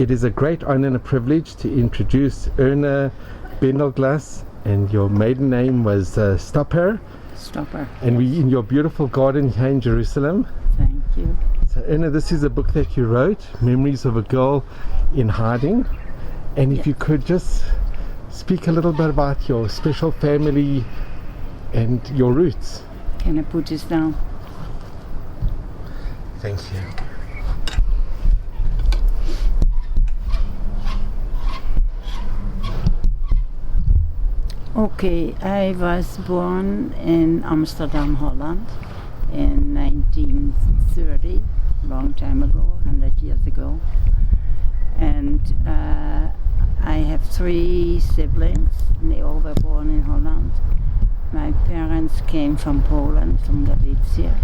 It is a great honor and a privilege to introduce Erna Glass, and your maiden name was Stopper. And we in your beautiful garden here in Jerusalem. Thank you. So Erna, this is a book that you wrote, Memories of a Girl in Hiding. And if you could just speak a little bit about your special family and your roots. Can I put this down? Thank you. Okay, I was born in Amsterdam, Holland in 1930, long time ago, 100 years ago. And I have 3 siblings, and they all were born in Holland. My parents came from Poland, from Galicia.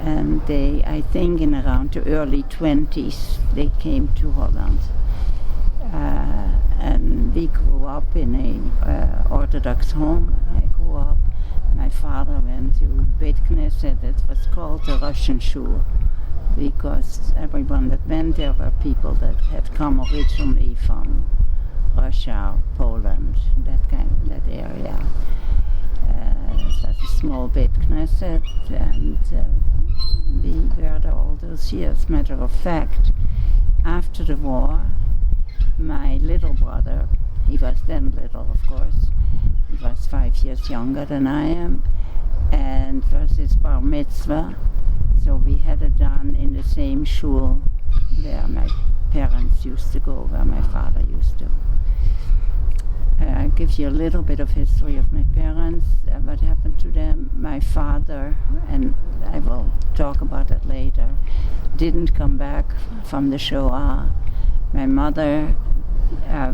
And they, I think in around the early 20s, they came to Holland. And we grew up in a Orthodox home. I grew up. My father went to Beit Knesset. It was called the Russian Shul, because everyone that went there were people that had come originally from Russia, Poland, that area. It was a small Beit Knesset, and we were there all those years. Matter of fact, after the war, my little brother, he was then little, of course, he was 5 years younger than I am, and it was his bar mitzvah, so we had it done in the same shul where my parents used to go, where my father used to. I'll give you a little bit of history of my parents, what happened to them. My father, and I will talk about that later, didn't come back from the Shoah. My mother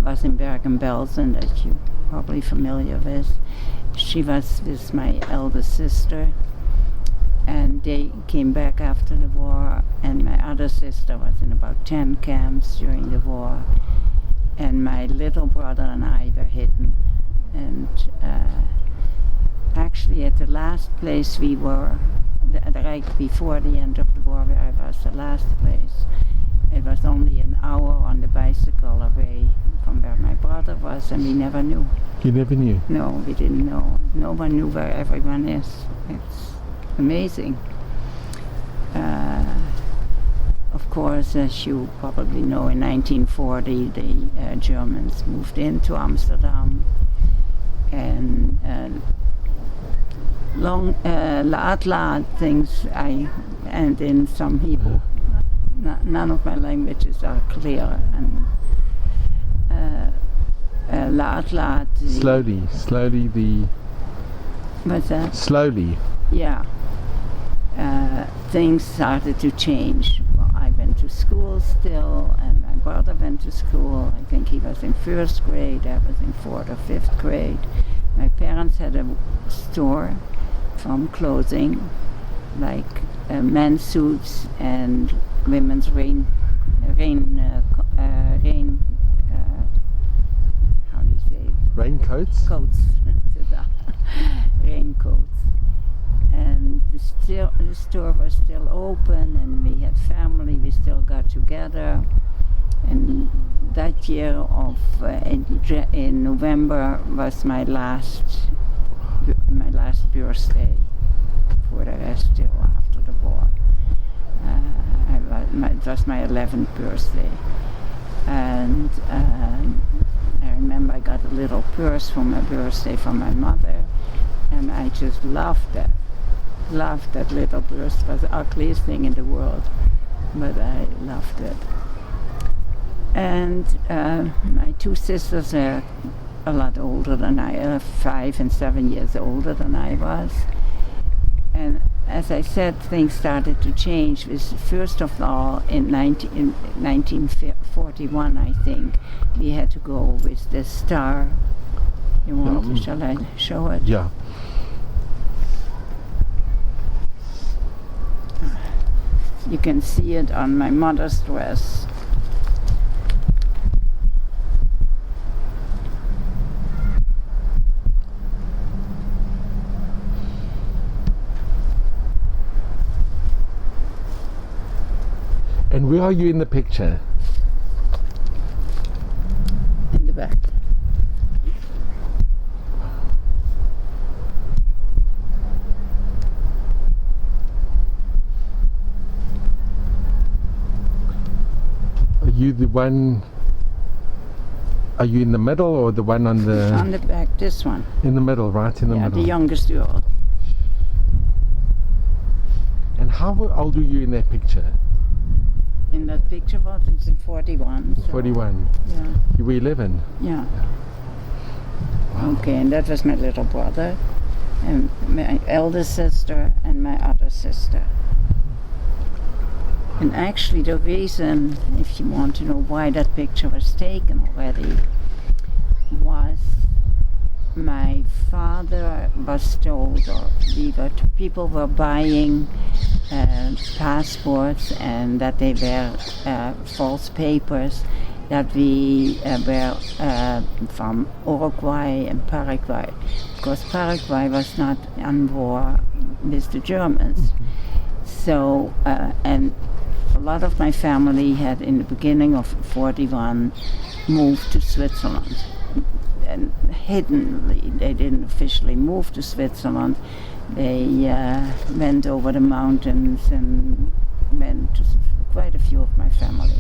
was in Bergen-Belsen, that you're probably familiar with. She was with my eldest sister, and they came back after the war, and my other sister was in about 10 camps during the war, and my little brother and I were hidden. And actually at the last place we were, right before the end of the war, where I was, the last place, it was only an hour on the bicycle away from where my brother was, and we never knew. You never knew? No, we didn't know. No one knew where everyone is. It's amazing. Of course, as you probably know, in 1940 the Germans moved into Amsterdam, and laat things and in some Hebrew. None of my languages are clear, and laat. Slowly the. What's that? Slowly. Yeah. Things started to change. Well, I went to school still, and my brother went to school. I think he was in 1st grade, I was in 4th or 5th grade. My parents had a store from clothing, like men's suits and women's rain, how do you say? Raincoats? Coats, raincoats. And the store was still open, and we had family, we still got together. And that year in November was my last birthday, for the rest still after the war. It was my 11th birthday, and I remember I got a little purse for my birthday from my mother, and I just loved that little purse. It was the ugliest thing in the world, but I loved it. And my 2 sisters are a lot older than I am, 5 and 7 years older than I was. And as I said, things started to change. First of all, in 1941, I think, we had to go with the star. You want? Shall I show it? Yeah. You can see it on my mother's dress. And where are you in the picture? back. Are you the one? Are you in the middle or the one on the? On the back, this one. In the middle, right in the Yeah, middle. the youngest girl. And how old were you in that picture? In that picture, what? It's in 41. So, 41. Yeah, You were 11. yeah. Okay, and that was my little brother, and my eldest sister, and my other sister. And actually, the reason, if you want to know why that picture was taken already, was my father was told, or people were buying passports, and that they were false papers, that we were from Uruguay and Paraguay, because Paraguay was not on war with the Germans. So, and a lot of my family had, in the beginning of 41, moved to Switzerland. And hiddenly, they didn't officially move to Switzerland. They went over the mountains and went to quite a few of my family.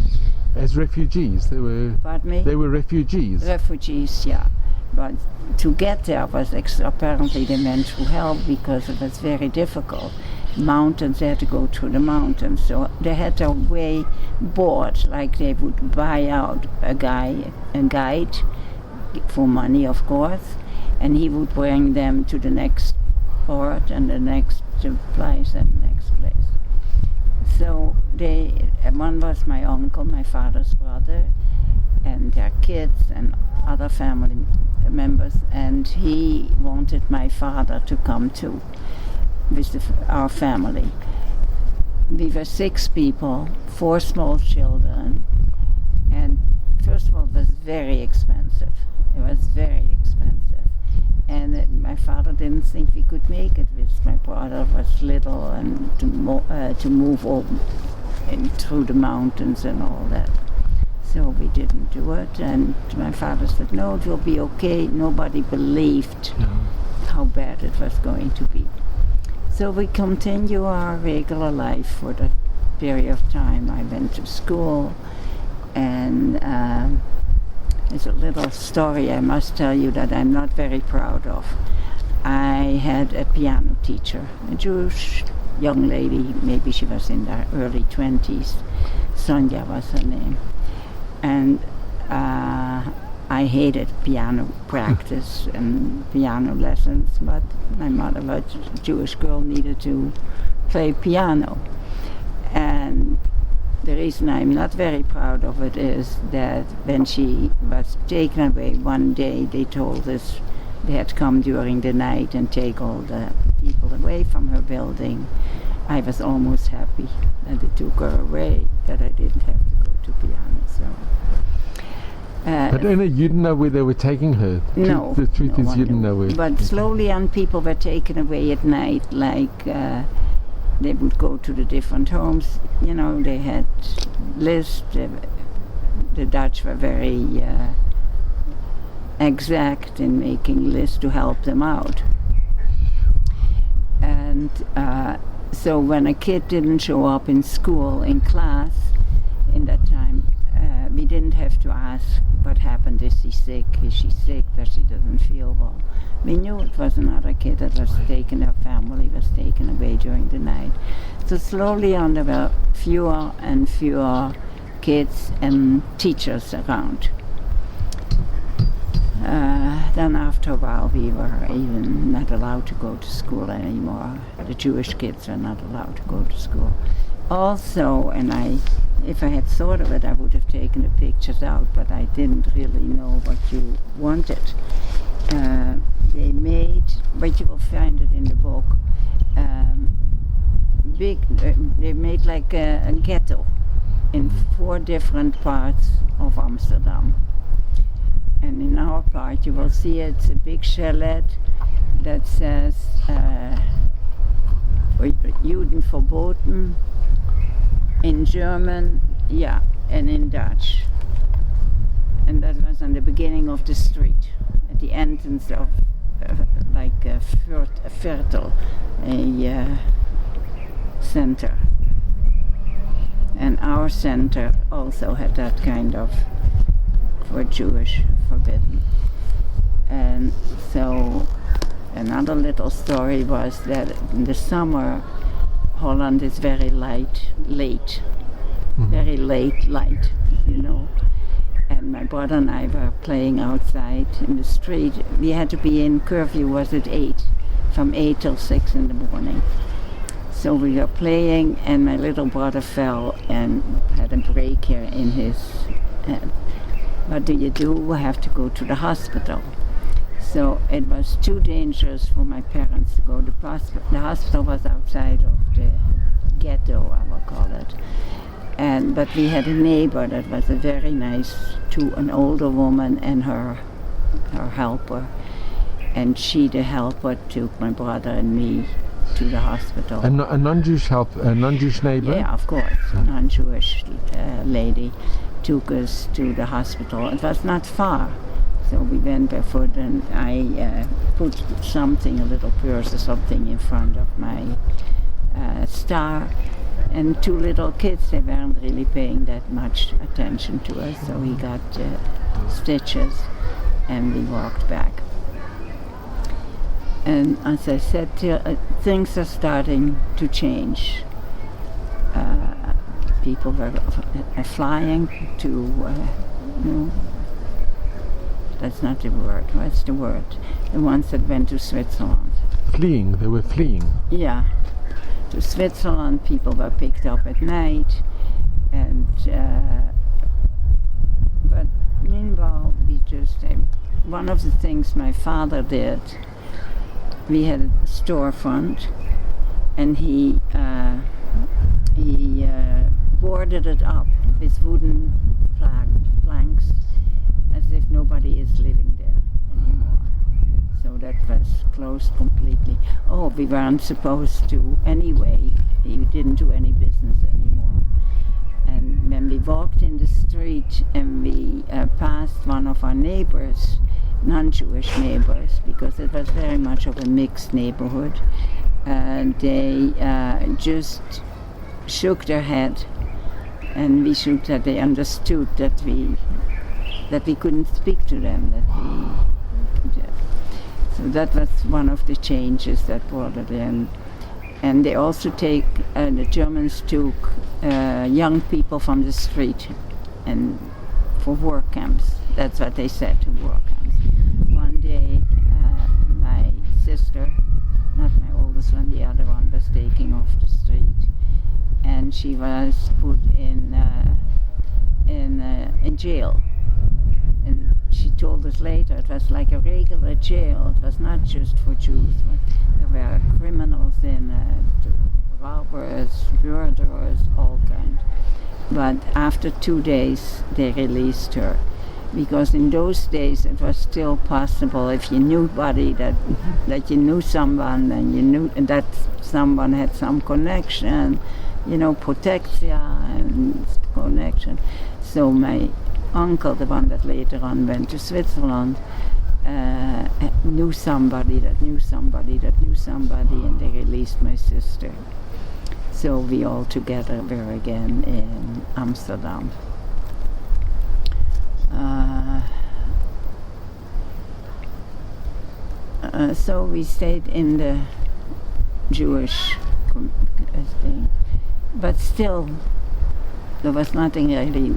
As refugees, they were. Pardon me? They were refugees. Refugees, yeah. But to get there was apparently they went through hell, because it was very difficult. Mountains, they had to go through the mountains, so they had a way board, like they would buy out a guide for money, of course, and he would bring them to the next port and the next place and the next place. So one was my uncle, my father's brother, and their kids and other family members, and he wanted my father to come too with our family. We were 6 people, 4 small children, and first of all, it was very expensive. It was very expensive, and my father didn't think we could make it. With my brother was little, and to move over through the mountains and all that. So we didn't do it, and my father said, no, it will be okay. Nobody believed how bad it was going to be. So we continue our regular life for the period of time. I went to school, and there's a little story I must tell you that I'm not very proud of. I had a piano teacher, a Jewish young lady, maybe she was in her early 20s. Sonia was her name. And I hated piano practice and piano lessons, but my mother was a Jewish girl, needed to play piano. And the reason I'm not very proud of it is that when she was taken away one day, they told us they had come during the night and take all the people away from her building. I was almost happy that they took her away, that I didn't have to go to piano. So. But Erna, you didn't know where they were taking her. No. The truth is, you didn't know where. But slowly on, people were taken away at night, like they would go to the different homes. You know, they had lists. The Dutch were very exact in making lists to help them out. And so when a kid didn't show up in school, in class, in that time, we didn't have to ask what happened. Is he sick? Is she sick? That she doesn't feel well? We knew it was another kid that was taken, their family was taken away during the night. So slowly on, there were fewer and fewer kids and teachers around. Then after a while, we were even not allowed to go to school anymore. The Jewish kids were not allowed to go to school. Also, and if I had thought of it, I would have taken the pictures out, but I didn't really know what you wanted. They made, but you will find it in the book, they made like a ghetto in 4 different parts of Amsterdam. And in our part, you will see it's a big chalet that says Juden verboten, in German, yeah, and in Dutch. And that was was on the beginning of the street, at the entrance of like a Viertel, a center. And our center also had that kind of, for Jewish, forbidden. And so another little story was that in the summer, Holland is very late, very late light, you know. And my brother and I were playing outside in the street. We had to be in, curfew was at 8, from 8 till 6 in the morning. So we were playing and my little brother fell and had a break here in his head. What do? We have to go to the hospital. So it was too dangerous for my parents to go. The hospital was outside of the ghetto, I will call it. But we had a neighbor that was a very nice, an older woman and her helper. And she, the helper, took my brother and me to the hospital. A non-Jewish neighbor? Yeah, of course. A non-Jewish lady took us to the hospital. It was not far. So we went barefoot and I put something, a little purse or something in front of my star. And 2 little kids, they weren't really paying that much attention to us. So we got stitches and we walked back. And as I said, things are starting to change. People were flying to, that's not the word, what's the word? The ones that went to Switzerland. Fleeing, they were fleeing. Yeah, to Switzerland, people were picked up at night. And, but meanwhile, one of the things my father did, we had a storefront, and he boarded it up with wooden planks, as if nobody is living there anymore. So that was closed completely. Oh, we weren't supposed to anyway. We didn't do any business anymore. And when we walked in the street and we passed one of our neighbors, non-Jewish neighbors, because it was very much of a mixed neighborhood, they just shook their head, and we shook that they understood that we couldn't speak to them. So that was one of the changes that brought it in. And they also the Germans took young people from the street and for work camps. That's what they said, to work camps. One day, my sister, not my oldest one, the other one, was taken off the street, and she was put in jail. And she told us later it was like a regular jail. It was not just for Jews, but there were criminals in, robbers, murderers, all kinds. But after 2 days, they released her. Because in those days it was still possible, if you knew somebody that you knew someone and you knew that someone had some connection, protection and connection. So my uncle, the one that later on went to Switzerland, knew somebody that knew somebody that knew somebody, and they released my sister. So we all together were again in Amsterdam. So we stayed in the Jewish thing, but still there was nothing really.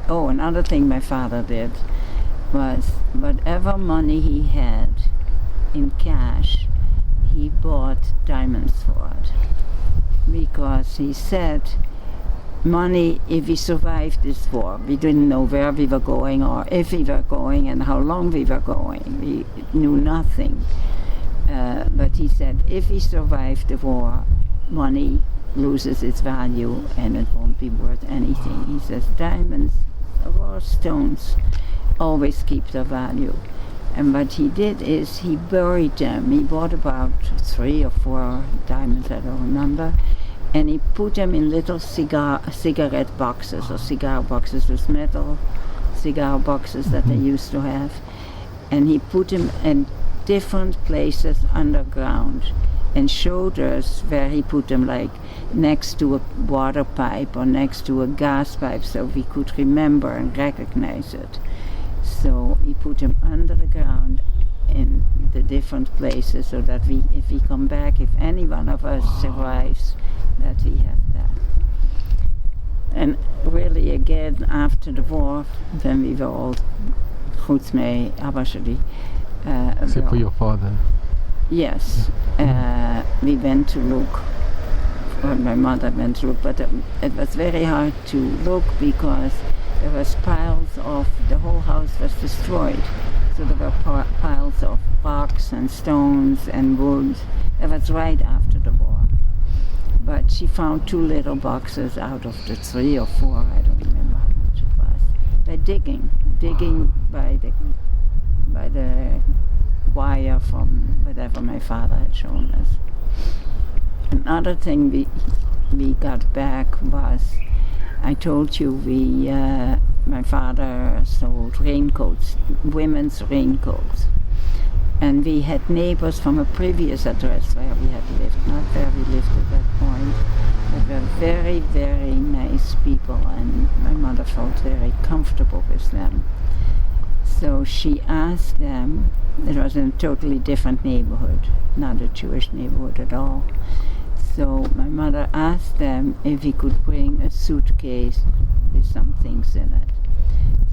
Another thing my father did was whatever money he had in cash, he bought diamonds for it, because he said, money, if we survived this war, we didn't know where we were going or if we were going and how long we were going. We knew nothing. But he said, if we survive the war, money loses its value and it won't be worth anything. He says, diamonds or stones always keep their value. And what he did is he buried them. He bought about 3 or 4 diamonds, I don't remember, and he put them in little cigarette boxes or cigar boxes with metal cigar boxes that they used to have, and he put them in different places underground and showed us where he put them, like next to a water pipe or next to a gas pipe, so we could remember and recognize it. So he put them under the ground in the different places, so that if we come back, if any one of us survives, that we have that. And really, again, after the war, then we were all goed mee, actually. Except for your father. Yes, we went to look, or my mother went to look, but it was very hard to look because there was piles of, the whole house was destroyed. So there were piles of rocks and stones and wood. It was right after the war. But she found 2 little boxes out of the 3 or 4, I don't remember how much it was. By digging by the wire from whatever my father had shown us. Another thing we got back was, I told you my father sold raincoats, women's raincoats. And we had neighbors from a previous address where we had lived, not where we lived at that point, but were very, very nice people, and my mother felt very comfortable with them. So she asked them, it was in a totally different neighborhood, not a Jewish neighborhood at all. So my mother asked them if we could bring a suitcase with some things in it.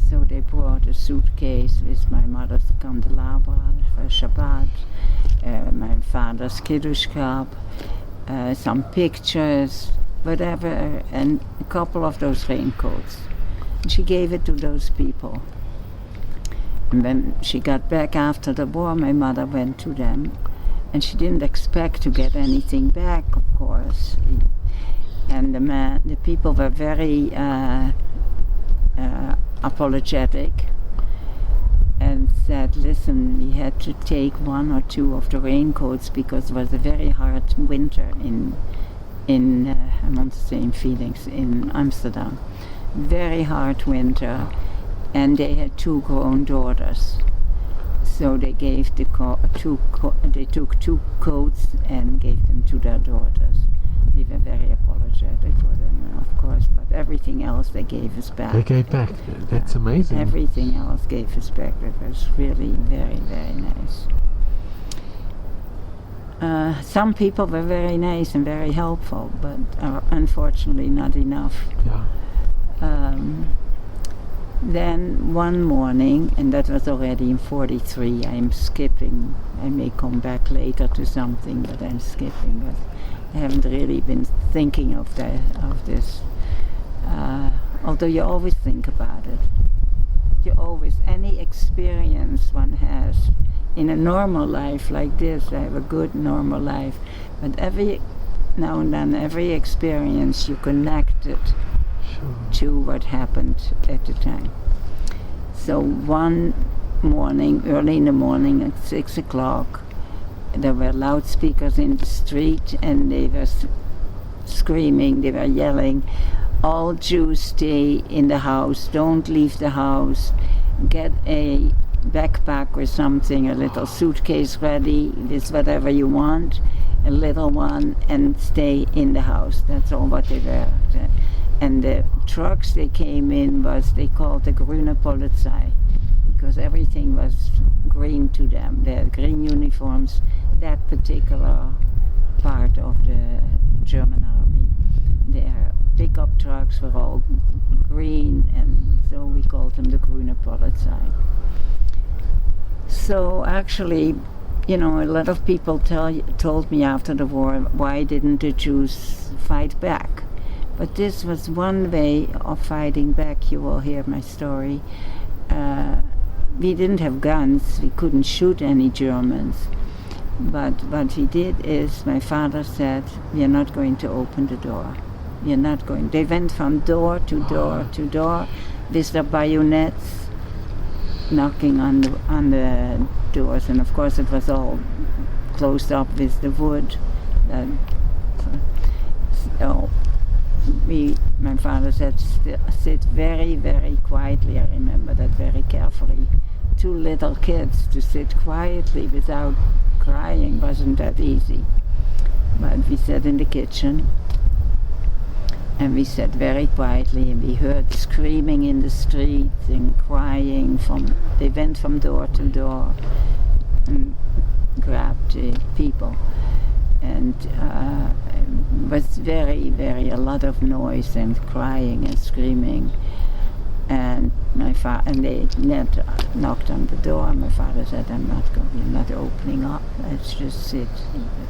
So they brought a suitcase with my mother's candelabra for Shabbat, my father's Kiddush cup, some pictures, whatever, and a couple of those raincoats. And she gave it to those people. And when she got back after the war, my mother went to them, and she didn't expect to get anything back, of course. And the people were very apologetic and said, listen, we had to take 1 or 2 of the raincoats because it was a very hard winter in I'm on the same feelings, in Amsterdam. Very hard winter, and they had 2 grown daughters. So they gave they took 2 coats and gave them to their daughters. We were very apologetic for them, of course, but everything else they gave us back. They gave back. That's amazing. Everything else gave us back. It was really very, very nice. Some people were very nice and very helpful, but unfortunately not enough. Yeah. Then one morning, and that was already in 43, I'm skipping. I may come back later to something, but I'm skipping. But I haven't really been thinking of this. Although you always think about it. Any experience one has in a normal life like this, I have a good normal life, but every now and then, every experience you connect it to what happened at the time. So one morning, early in the morning at 6 o'clock, there were loudspeakers in the street and they were screaming, they were yelling, all Jews stay in the house, don't leave the house, get a backpack or something, a little suitcase ready, with whatever you want, a little one, and stay in the house. That's all what they were. And the trucks they came in they called the Grüne Polizei, because everything was green to them. They had green uniforms, that particular part of the German army. Their pickup trucks were all green, and so we called them the Grüne Polizei. So actually, a lot of people told me after the war, why didn't the Jews fight back? But this was one way of fighting back. You will hear my story. We didn't have guns. We couldn't shoot any Germans. But what we did is, my father said, we are not going to open the door. We are not going. They went from door to door to door with their bayonets, knocking on the doors. And of course it was all closed up with the wood. So my father said, sit very, very quietly. I remember that very carefully. 2 little kids to sit quietly without crying wasn't that easy. But we sat in the kitchen and we sat very quietly, and we heard screaming in the street and crying. They went from door to door and grabbed people. And it was very, very a lot of noise and crying and screaming. And they knocked on the door. My father said, I'm not opening up. Let's just sit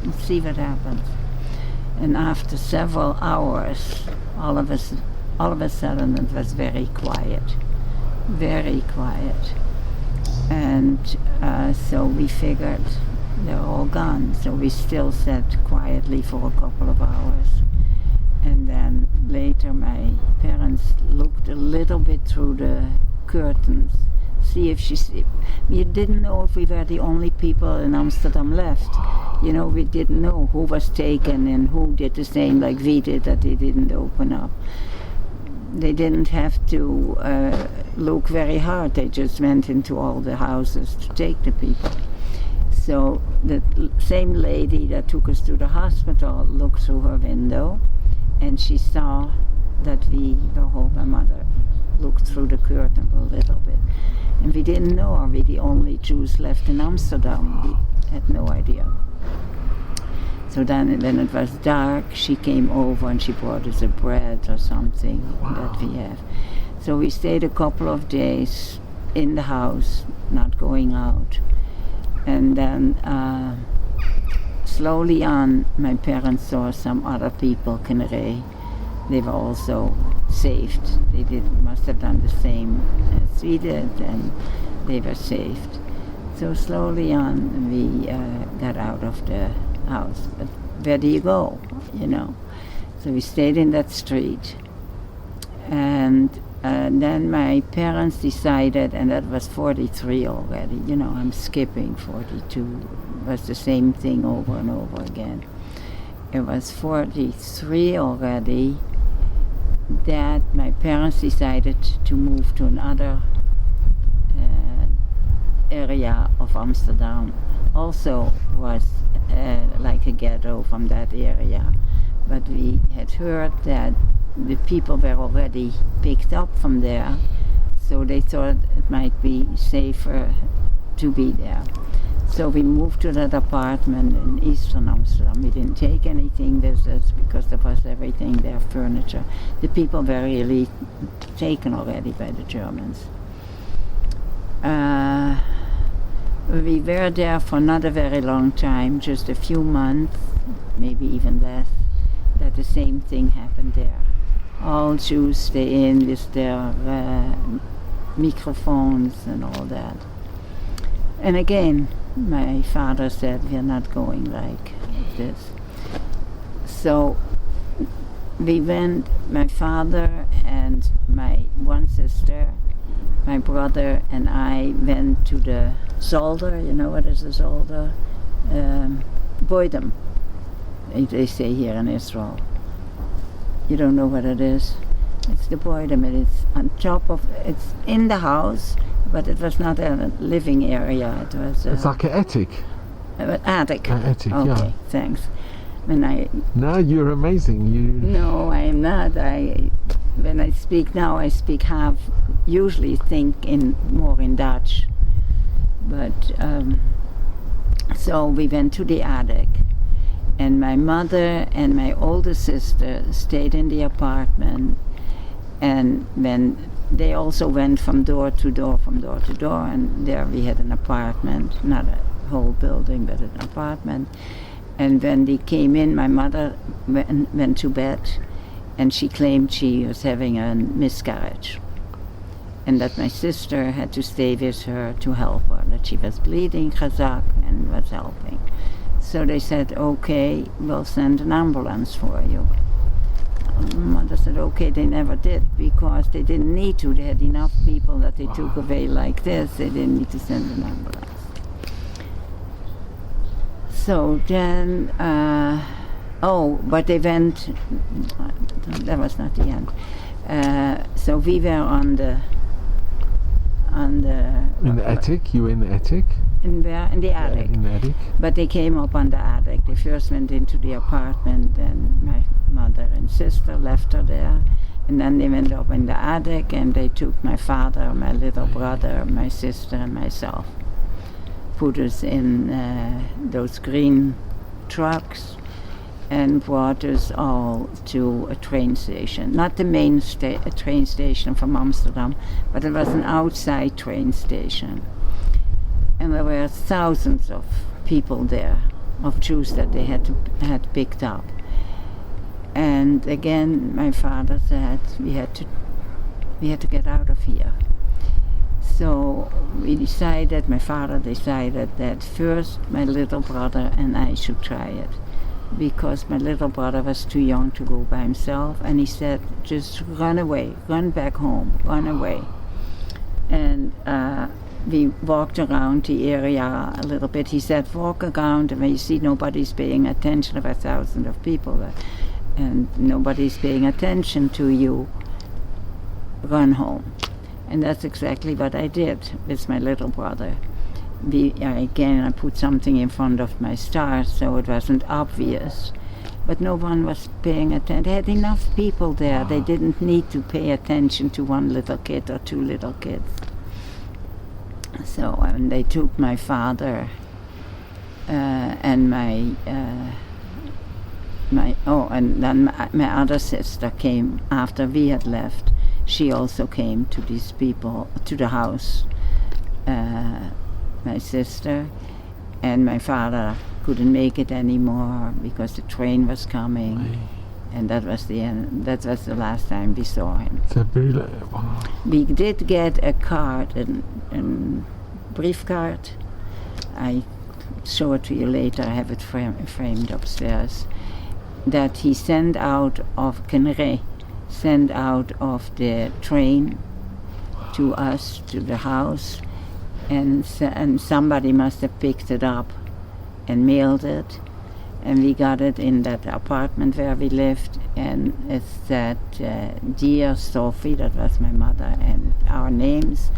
and see what happens. And after several hours, all of a sudden it was very quiet. Very quiet. And so we figured they're all gone. So we still sat quietly for a couple of hours. And then later my parents looked a little bit through the curtains, see if we didn't know if we were the only people in Amsterdam left. You know, we didn't know who was taken and who did the same like we did, that they didn't open up. They didn't have to look very hard. They just went into all the houses to take the people. So the same lady that took us to the hospital looked through her window, and she saw that my mother looked through the curtain a little bit. And we didn't know, are we the only Jews left in Amsterdam? We had no idea. So then when it was dark, she came over and she brought us a bread or something that we have. So we stayed a couple of days in the house, not going out. And then slowly on, my parents saw some other people, Canary. They were also saved. They must have done the same as we did, and they were saved. So slowly on, we got out of the house. But where do you go, you know? So we stayed in that street. And then my parents decided, and that was 43 already, you know, I'm skipping 42. It was the same thing over and over again. It was 43 already that my parents decided to move to another area of Amsterdam. Also was like a ghetto from that area. But we had heard that the people were already picked up from there, so they thought it might be safer to be there. So we moved to that apartment in Eastern Amsterdam. We didn't take anything with us because there was everything there, furniture. The people were really taken already by the Germans. We were there for not a very long time, just a few months, maybe even less, that the same thing happened there. All Jews stay in with their microphones and all that. And again, my father said, we're not going like this. So we went, my father and my one sister, my brother and I went to the zolder. You know what is a zolder? Boydum, they say here in Israel. You don't know what it is? It's the Boydum. It's on top of, it's in the house, but it was not a living area. It was. It's like an attic. Attic. An attic, okay, yeah. Thanks. No, you're amazing. No, I am not. When I speak now, I speak half. Usually think more in Dutch, but so we went to the attic, and my mother and my older sister stayed in the apartment, and when they also went from door to door, and there we had an apartment, not a whole building, but an apartment. And when they came in, my mother went to bed, and she claimed she was having a miscarriage, and that my sister had to stay with her to help her, that she was bleeding chazak and was helping. So they said, okay, we'll send an ambulance for you. Mother said, okay. They never did, because they didn't need to. They had enough people that they took away like this. They didn't need to send an ambulance. So then Oh, but they went. That was not the end. So we were on the In the attic? You were in the attic? in the attic. In the attic? But they came up on the attic. They first went into the apartment, and my mother and sister left her there. And then they went up in the attic, and they took my father, my little brother, my sister, and myself. Put us in those green trucks and brought us all to a train station. Not the main train station from Amsterdam, but it was an outside train station. And there were thousands of people there, of Jews that they had picked up. And again, my father said we had to get out of here. So my father decided that first my little brother and I should try it, because my little brother was too young to go by himself, and he said, just run away, run back home, run away. And we walked around the area a little bit. He said, walk around, and when you see nobody's paying attention, there were thousands of people there, and nobody's paying attention to you, run home. And that's exactly what I did with my little brother. I put something in front of my stars so it wasn't obvious, but no one was paying attention. They had enough people there. They didn't need to pay attention to one little kid or two little kids. So they took my father and and then my other sister came after we had left. She also came to these people, to the house, my sister, and my father couldn't make it anymore because the train was coming, and that was the end. That was the last time we saw him. It's a very wow. We did get a card, a brief card. I show it to you later. I have it framed upstairs. That he sent out of the train to us, to the house, and somebody must have picked it up and mailed it, and we got it in that apartment where we lived, and it said, Dear Sophie, that was my mother, and our names.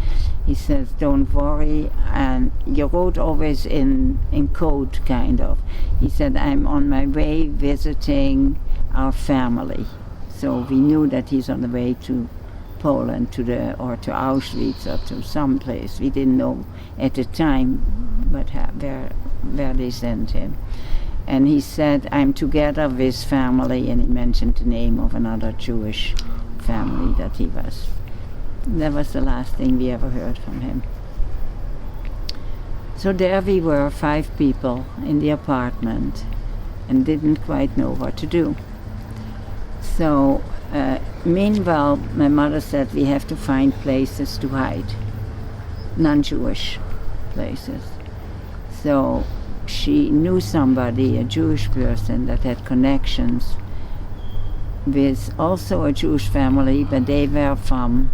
He says, don't worry, and you wrote always in code, kind of. He said, I'm on my way visiting our family. So we knew that he's on the way to Poland, to Auschwitz, or to some place. We didn't know at the time, but where they sent him. And he said, I'm together with family, and he mentioned the name of another Jewish family that he was. That was the last thing we ever heard from him. So there we were, 5 people in the apartment, and didn't quite know what to do. So, meanwhile, my mother said we have to find places to hide, non-Jewish places. So she knew somebody, a Jewish person, that had connections with also a Jewish family, but they were from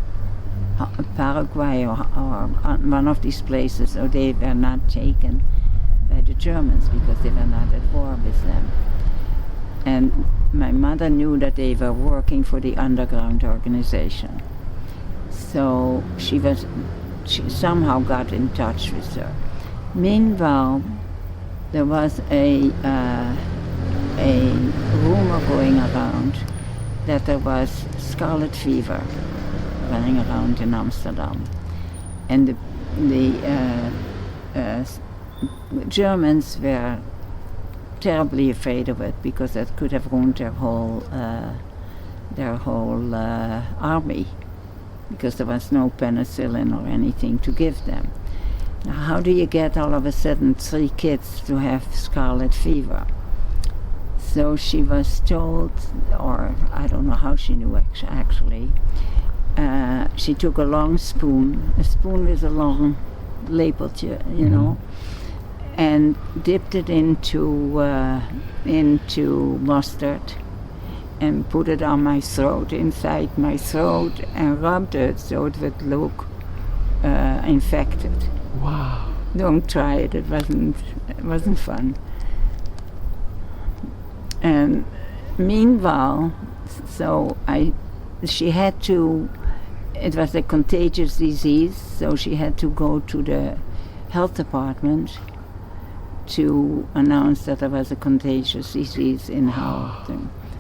Paraguay or one of these places, or they were not taken by the Germans because they were not at war with them. And my mother knew that they were working for the underground organization. So she somehow got in touch with her. Meanwhile, there was a rumor going around that there was scarlet fever running around in Amsterdam. And the Germans were terribly afraid of it because that could have ruined their whole army, because there was no penicillin or anything to give them. Now, how do you get all of a sudden 3 kids to have scarlet fever? So she was told, or I don't know how she knew actually, she took a long spoon, a spoon with a long label, you know, and dipped it into mustard and put it on my throat, inside my throat, and rubbed it so it would look infected. Wow. Don't try it, it wasn't fun. And meanwhile, she had to, it was a contagious disease, so she had to go to the health department to announce that there was a contagious disease in her.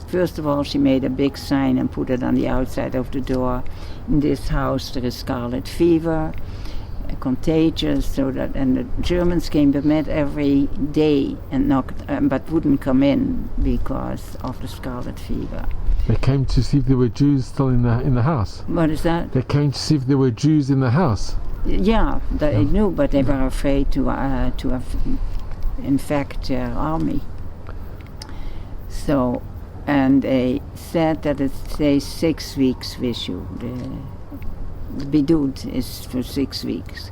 First of all, she made a big sign and put it on the outside of the door. In this house there is scarlet fever, contagious, and the Germans came to met every day and knocked, but wouldn't come in because of the scarlet fever. They came to see if there were Jews still in the house. What is that? They came to see if there were Jews in the house. Yeah, they knew, but they were afraid to infect their army. So, and they said that it stays 6 weeks with you. The bidud is for 6 weeks.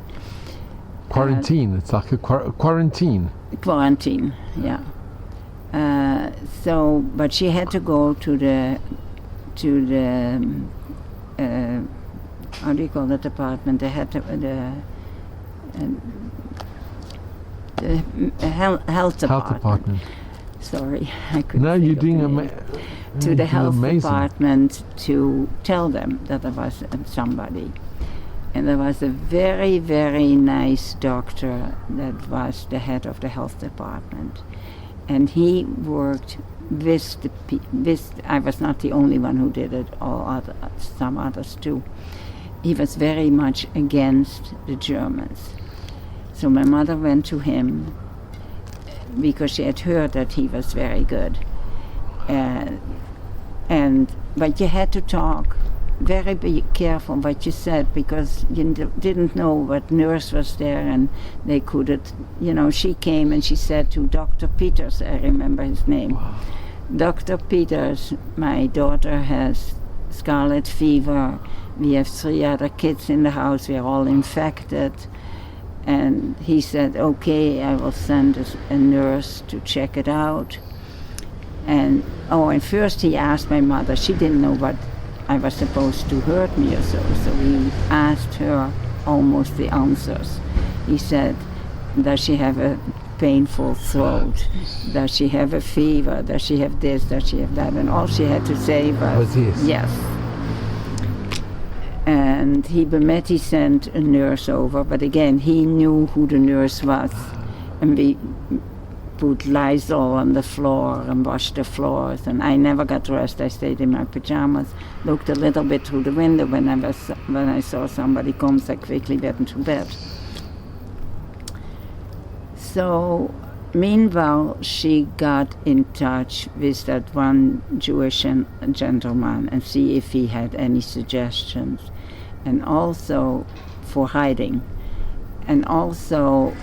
Quarantine. It's like a quarantine. Quarantine, yeah. But she had to go to the how do you call that department? The health department. Sorry, I couldn't. No, you're doing to the health amazing. department to tell them that there was somebody. And there was a very, very nice doctor that was the head of the health department. And he worked with I was not the only one who did it, some others too. He was very much against the Germans. So my mother went to him because she had heard that he was very good. But you had to talk. Very be careful what you said, because you didn't know what nurse was there, and they couldn't, she came and she said to Dr. Peters, I remember his name, Dr. Peters, my daughter has scarlet fever, we have 3 other kids in the house, we are all infected. And he said, okay, I will send a nurse to check it out. And first he asked my mother, she didn't know what I was supposed to hurt me or so he asked her almost the answers. He said, does she have a painful throat? Does she have a fever? Does she have this? Does she have that? And all she had to say was yes. And he sent a nurse over, but again, he knew who the nurse was. And we put Lysol on the floor and washed the floors, and I never got dressed. I stayed in my pajamas, looked a little bit through the window when I saw somebody come, so I quickly went into bed. So meanwhile, she got in touch with that one Jewish gentleman and see if he had any suggestions, and also for hiding, and also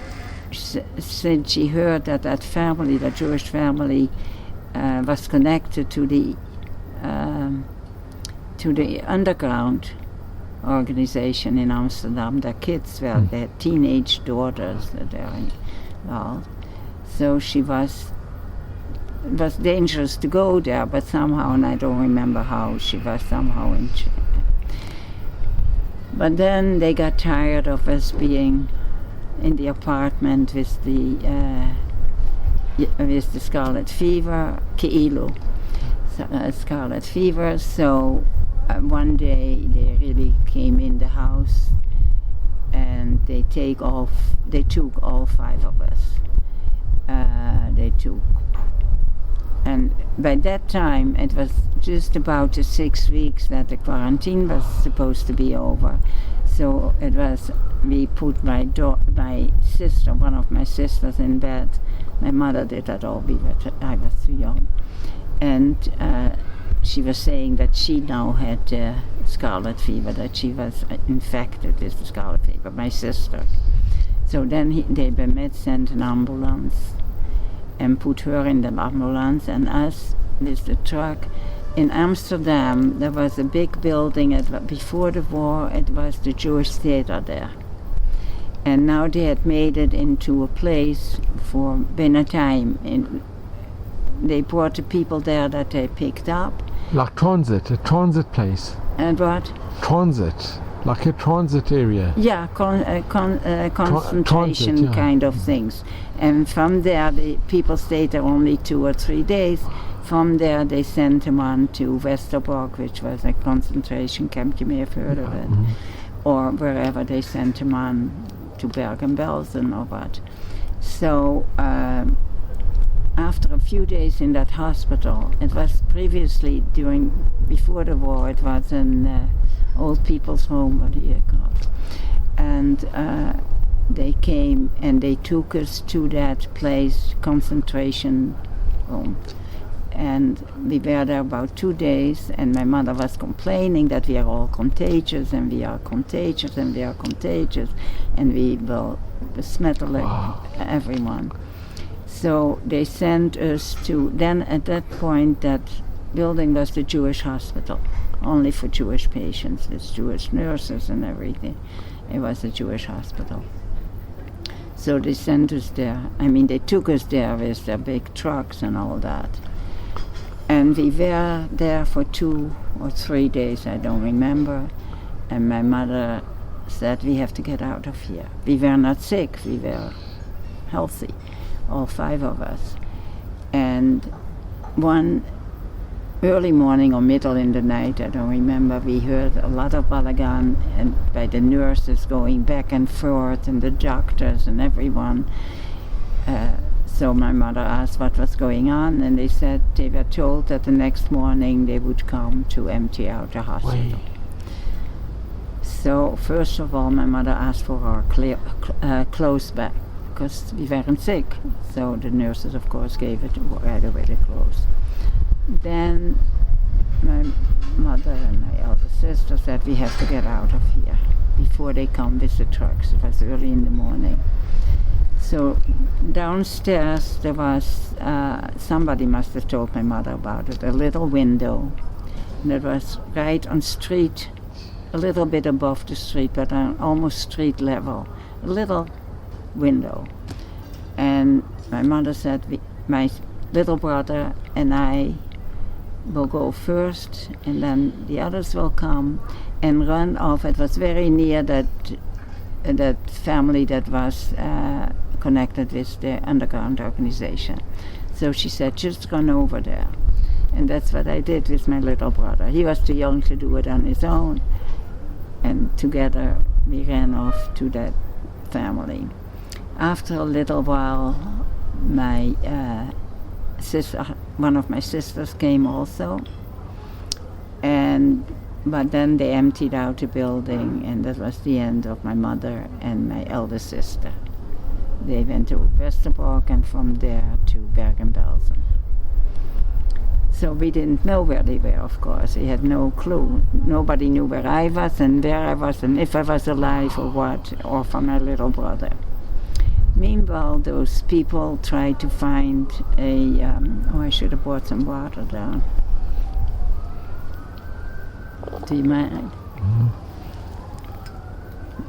since she heard that family, that Jewish family, was connected to the underground organization in Amsterdam. Their kids were their teenage daughters that they are involved. So it was dangerous to go there, but somehow, and I don't remember how, she was somehow in. But then they got tired of us being in the apartment with the scarlet fever, scarlet fever. So one day they really came in the house, and they took all 5 of us. And by that time it was just about the 6 weeks that the quarantine was supposed to be over. So we put my sister, one of my sisters, in bed. My mother did that all, I was too young. And she was saying that she now had scarlet fever, that she was infected with the scarlet fever, my sister. So then they sent an ambulance and put her in the ambulance and us with the truck. In Amsterdam, there was a big building. Before the war, it was the Jewish theater there. And now they had made it into a place for Benatime. They brought the people there that they picked up. Like a transit place. And what? Transit, like a transit area. Yeah, concentration transit, yeah. kind of things. And from there, the people stayed there only 2 or 3 days. From there, they sent him on to Westerbork, which was a concentration camp. You may have heard of it. Or wherever they sent him on to Bergen-Belsen or what. So after a few days in that hospital, it was previously before the war, it was an old people's home, what do you call it? And they came and they took us to that place, concentration home. And we were there about 2 days, and my mother was complaining that we are all contagious, and we are contagious, and we are contagious, and we will besmettelen everyone. So they sent us to, then at that point, that building was the Jewish hospital, only for Jewish patients, with Jewish nurses and everything. It was a Jewish hospital. So they sent us there. I mean, they took us there with their big trucks and all that. And we were there for 2 or 3 days, I don't remember. And my mother said, we have to get out of here. We were not sick, we were healthy, all 5 of us. And one early morning or middle in the night, I don't remember, we heard a lot of balagan and by the nurses going back and forth and the doctors and everyone. So my mother asked what was going on, and they said they were told that the next morning they would come to empty out the hospital. So first of all, my mother asked for our clothes back, because we weren't sick. So the nurses, of course, gave it right away, the clothes. Then my mother and my elder sister said, we have to get out of here before they come with the trucks. It was early in the morning. So downstairs there was, somebody must have told my mother about it, a little window that was right on street, a little bit above the street, but on almost street level, a little window. And my mother said, my little brother and I will go first, and then the others will come and run off. It was very near that family that was connected with the underground organization. So she said, just run over there. And that's what I did with my little brother. He was too young to do it on his own. And together we ran off to that family. After a little while, my sister, one of my sisters came also. But then they emptied out the building, and that was the end of my mother and my elder sister. They went to Westerbork and from there to Bergen-Belsen. So we didn't know where they were, of course. We had no clue. Nobody knew where I was and where I was and if I was alive or what, or for my little brother. Meanwhile, those people tried to find I should have brought some water down. Do you mind?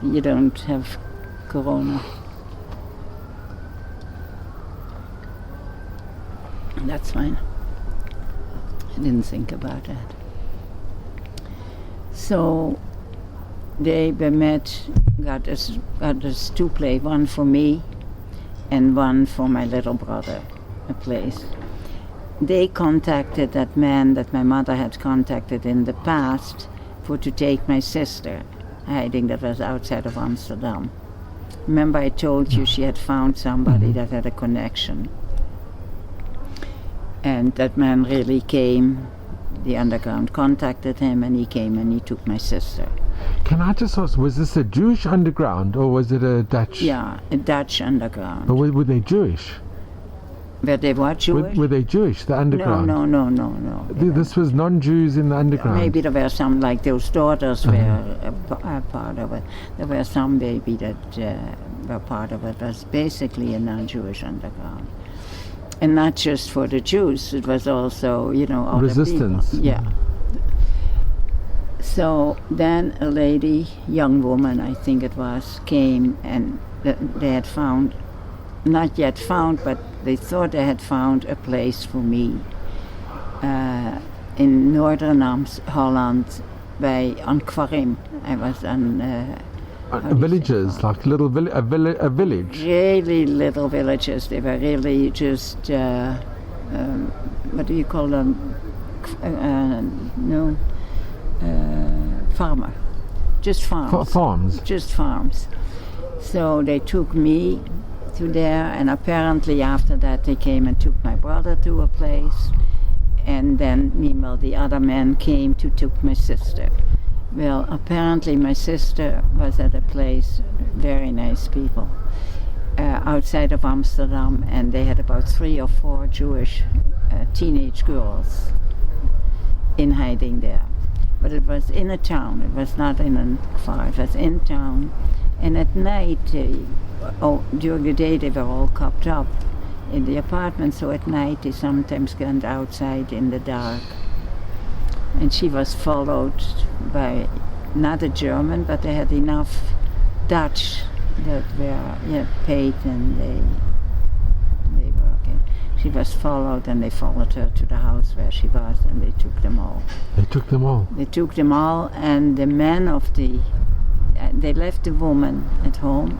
You don't have corona. That's fine. I didn't think about that. So they got us 2 places, one for me and one for my little brother, a place. They contacted that man that my mother had contacted in the past to take my sister, hiding that was outside of Amsterdam. Remember I told you she had found somebody that had a connection. And that man really came, the underground contacted him, and he came and he took my sister. Can I just ask, was this a Jewish underground or was it a Dutch? Yeah, a Dutch underground. But were they Jewish? Were they what, Jewish? Were they Jewish, the underground? No. This was non-Jews in the underground? Maybe there were some, like those daughters were a part of it. There were some maybe that were part of it. It was basically a non-Jewish underground. And not just for the Jews, it was also, other resistance. People. Yeah. So then a lady, young woman I think it was, came and they had found, not yet found, but they thought they had found a place for me in northern Holland on Quarim. I was on villages, like little a village. Really little villages. They were really just what do you call them? No, farmer. Just farms. Farms. Just farms. So they took me to there, and apparently after that they came and took my brother to a place, and then meanwhile the other man came to took my sister. Well, apparently my sister was at a place, very nice people, outside of Amsterdam, and they had about 3 or 4 Jewish teenage girls in hiding there. But it was in a town, it was not in a far, it was in town. And at night, during the day they were all cooped up in the apartment, so at night they sometimes went outside in the dark. And she was followed by not a German, but they had enough Dutch that were paid, and they were okay. She was followed, and they followed her to the house where she was, and they took them all. They took them all? They took them all, and the man of they left the woman at home,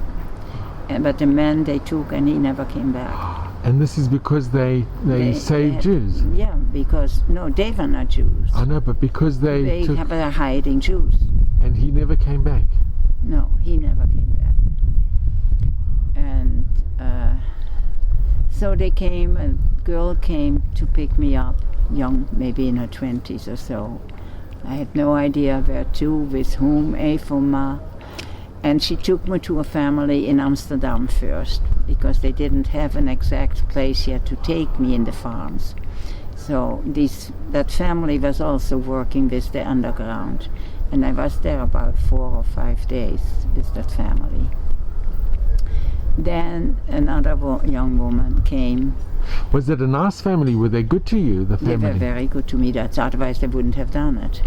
but the man they took, and he never came back. And this is because they saved Jews? Yeah, because, no, they were not Jews. I know, but because they were hiding Jews. And he never came back? No, he never came back. And so they came, a girl came to pick me up, young, maybe in her 20s or so. I had no idea where to, with whom, Efoma. And she took me to a family in Amsterdam first, because they didn't have an exact place yet to take me in the farms. So that family was also working with the underground. And I was there about 4 or 5 days with that family. Then another young woman came. Was it a nice family? Were they good to you, the family? They were very good to me. Otherwise they wouldn't have done it.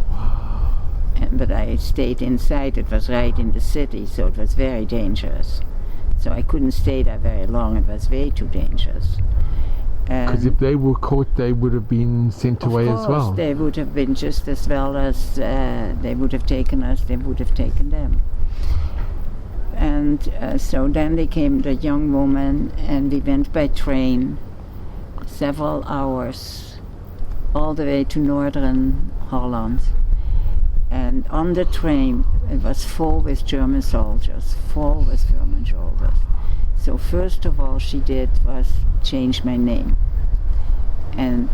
But I stayed inside. It was right in the city, so it was very dangerous. So I couldn't stay there very long. It was way too dangerous. Because if they were caught, they would have been sent away as well. Of course, they would have been just as well as they would have taken us, they would have taken them. And so then they came, the young woman, and we went by train several hours all the way to northern Holland. And on the train, it was full with German soldiers, full with German soldiers. So first of all she did was change my name. And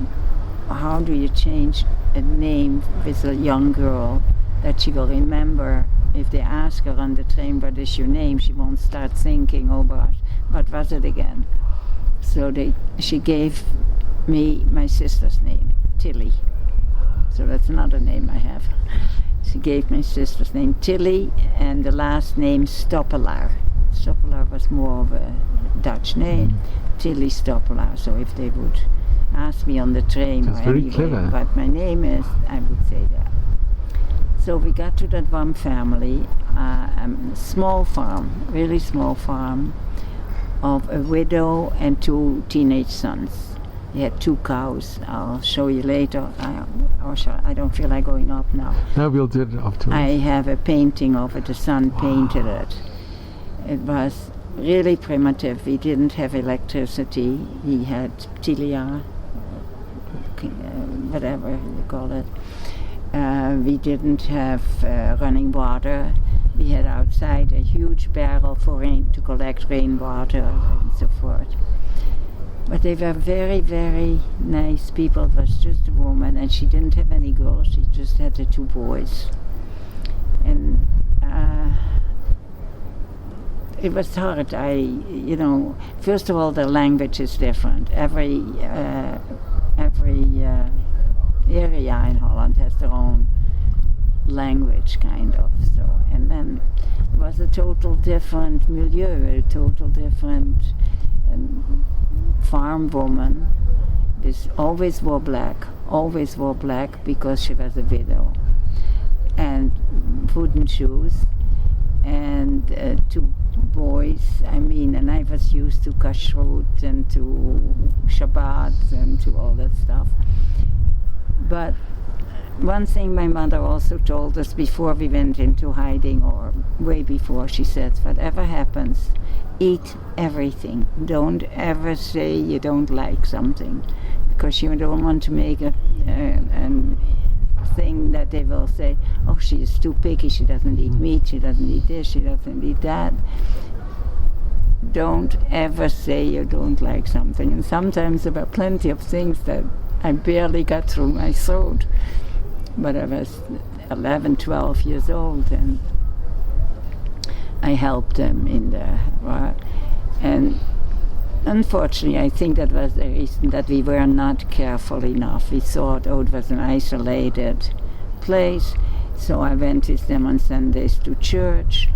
how do you change a name with a young girl that she will remember? If they ask her on the train, what is your name, she won't start thinking, oh gosh, what was it again? So she gave me my sister's name, Tilly. So that's another name I have. She gave my sister's name Tilly, and the last name Stoppelaar. Stoppelaar was more of a Dutch name, Tilly Stoppelaar. So if they would ask me on the train that's or very clever. What my name is, I would say that. So we got to that one family, a small farm, really small farm, of a widow and 2 teenage sons. They had 2 cows. I'll show you later. I don't feel like going up now. No, we'll do it afterwards. I have a painting of it. The son painted it. It was really primitive. We didn't have electricity. He had tilia, whatever you call it. We didn't have running water. We had outside a huge barrel for to collect rainwater and so forth. But they were very, very nice people. It was just a woman, and she didn't have any girls. She just had the 2 boys. And it was hard. First of all, the language is different. Every area in Holland has their own language, kind of. So, and then it was a total different milieu, a total different farm woman. This always wore black because she was a widow, and wooden shoes, and 2 boys. And I was used to kashrut and to Shabbat and to all that stuff. But one thing my mother also told us before we went into hiding, or way before, she said, whatever happens, eat everything. Don't ever say you don't like something. because you don't want to make a thing that they will say, oh, she is too picky, she doesn't eat meat, she doesn't eat this, she doesn't eat that. Don't ever say you don't like something. And sometimes there were plenty of things that I barely got through my throat. But I was 11, 12 years old, and I helped them in the war. And unfortunately, I think that was the reason that we were not careful enough. We thought, oh, it was an isolated place. So I went with them on Sundays to church,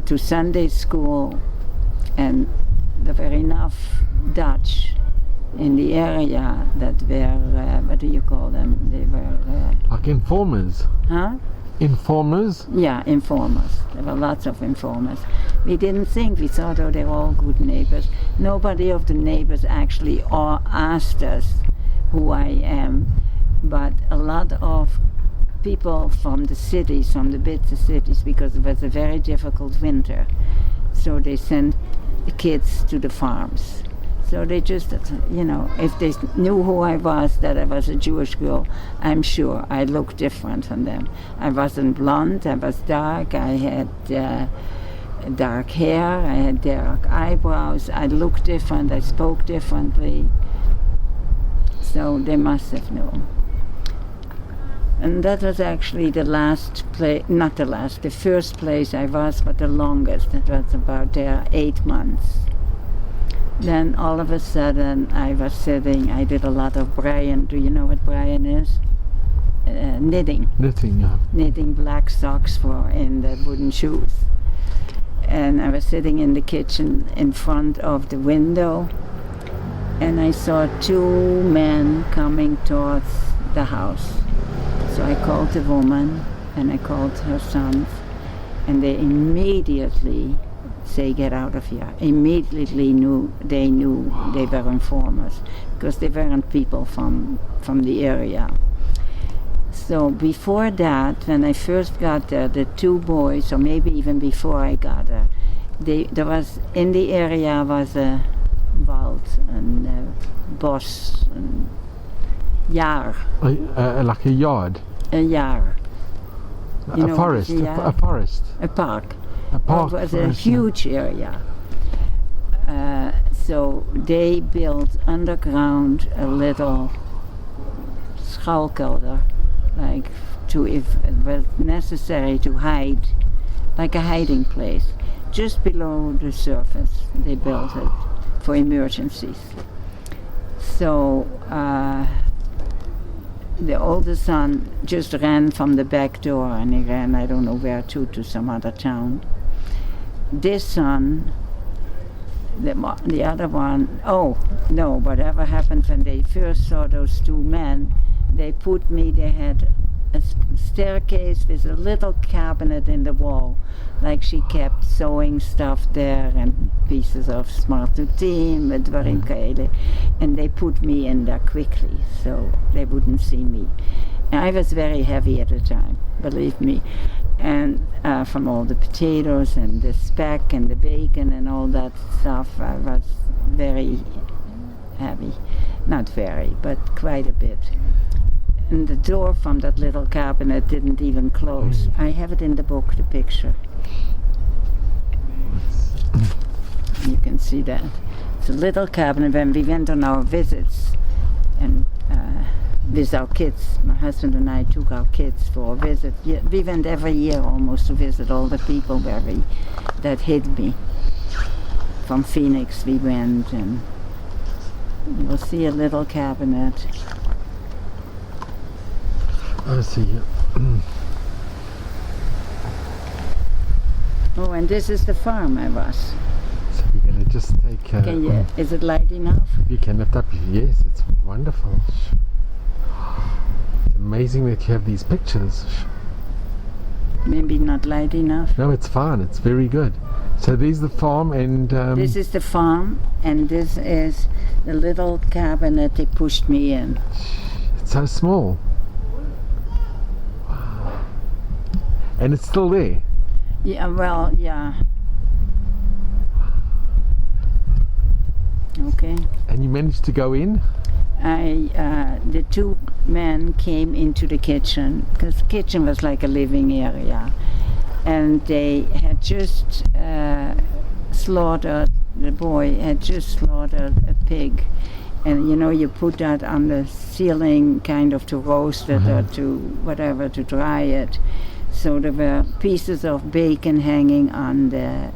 to Sunday school, and there were enough Dutch in the area that were, what do you call them? They were... like informers? Huh? Informers? Yeah, informers. There were lots of informers. We didn't think, we thought, oh, they're all good neighbors. Nobody of the neighbors actually asked us who I am, but a lot of people from the cities, from the big cities, because it was a very difficult winter. So they sent the kids to the farms. So they just, you know, if they knew who I was, that I was a Jewish girl, I'm sure I looked different from them. I wasn't blonde, I was dark, I had dark hair, I had dark eyebrows, I looked different, I spoke differently. So they must have known. And that was actually the last place, not the last, the first place I was, but the longest. That was about 8 months. Then all of a sudden I was sitting, I did a lot of Brian. Do you know what Brian is? Knitting. Knitting, yeah. Knitting black socks for in the wooden shoes. And I was sitting in the kitchen in front of the window, and I saw 2 men coming towards the house. So I called the woman and I called her sons, and they immediately say, get out of here. Immediately knew they were informers, because they weren't people from the area. So before that, when I first got there, the 2 boys, or maybe even before I got there, there was in the area was a wald and a bos, and jaar. Like a yard. A jaar. You A know forest. what is A forest. A park. A park. It was a forest, huge area. So they built underground a little schuilkelder, like to, if it was necessary, to hide, like a hiding place. Just below the surface, they built it for emergencies. So the oldest son just ran from the back door, and he ran, I don't know where to some other town. This son, the other one, oh no, whatever happened when they first saw those 2 men, they had a staircase with a little cabinet in the wall, like she kept sewing stuff there and pieces of smartutin, and they put me in there quickly so they wouldn't see me. And I was very heavy at the time, believe me, and from all the potatoes and the speck and the bacon and all that stuff, I was very heavy. Not very, but quite a bit. And the door from that little cabinet didn't even close. I have it in the book, the picture. You can see that. It's a little cabinet. When we went on our visits, and with our kids, my husband and I took our kids for a visit. We went every year almost to visit all the people that hid me. From Phoenix we went, and you'll see a little cabinet. I see. Oh, and this is the farm I was. So we're going to just take... is it light enough? You can lift up, yes, it's wonderful. It's amazing that you have these pictures. Maybe not light enough. No, it's fine, it's very good. So there's the farm, and... this is the farm, and this is the little cabinet they pushed me in. It's so small. Wow. And it's still there? Yeah, well, yeah. Okay. And you managed to go in? The two men came into the kitchen, because the kitchen was like a living area, and they had just the boy had just slaughtered a pig, and you put that on the ceiling kind of to roast it or to whatever, to dry it. So there were pieces of bacon hanging on the,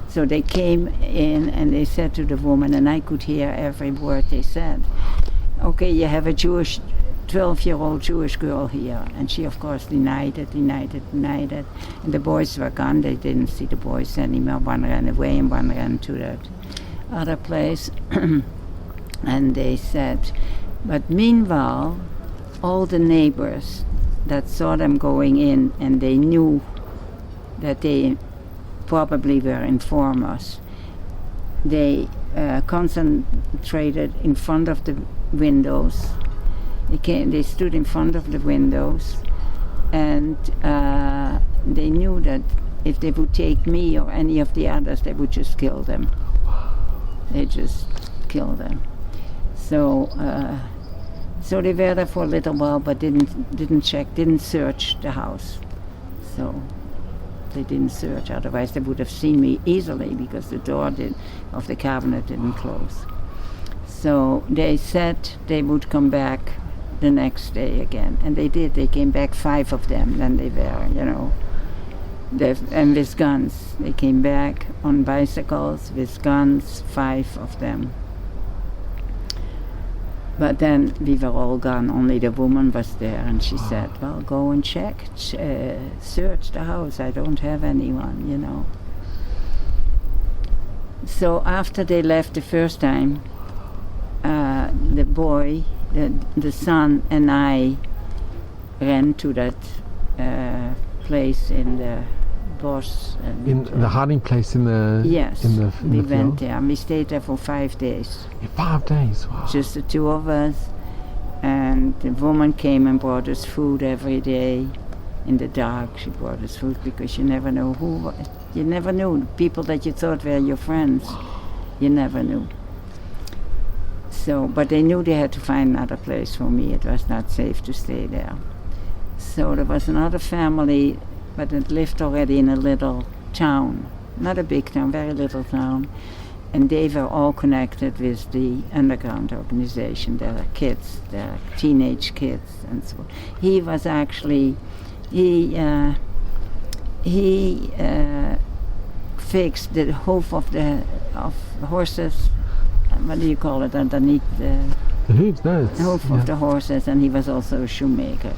so they came in and they said to the woman, and I could hear every word they said, okay, you have a 12-year-old Jewish girl here. And she, of course, denied it. And the boys were gone. They didn't see the boys anymore. One ran away and one ran to that other place. And they said, but meanwhile, all the neighbors that saw them going in, and they knew that they probably were informers, they concentrated in front of the windows. They stood in front of the windows, and they knew that if they would take me or any of the others, they would just kill them. They just kill them. So they were there for a little while, but didn't search the house. So they didn't search. Otherwise, they would have seen me easily because the door of the cabinet didn't close. So they said they would come back the next day again, and they did. They came back, 5 of them. Then they were, and with guns. They came back on bicycles with guns, 5 of them. But then we were all gone. Only the woman was there, and she said, well, go and check, search the house. I don't have anyone, So after they left the first time, the boy, the son, and I ran to that place in the bush. In the hiding place in the yes, we went there. We stayed there for 5 days. 5 days, wow. Just the 2 of us, and the woman came and brought us food every day. In the dark, she brought us food because you never know you never knew people that you thought were your friends. You never knew. So, but they knew they had to find another place for me. It was not safe to stay there. So there was another family, but it lived already in a little town, not a big town, very little town, and they were all connected with the underground organization. Their kids, their teenage kids, and so on. He was actually, he fixed the hoof of horses. What do you call it? Underneath the hooves, no, hoof of the horses, and he was also a shoemaker.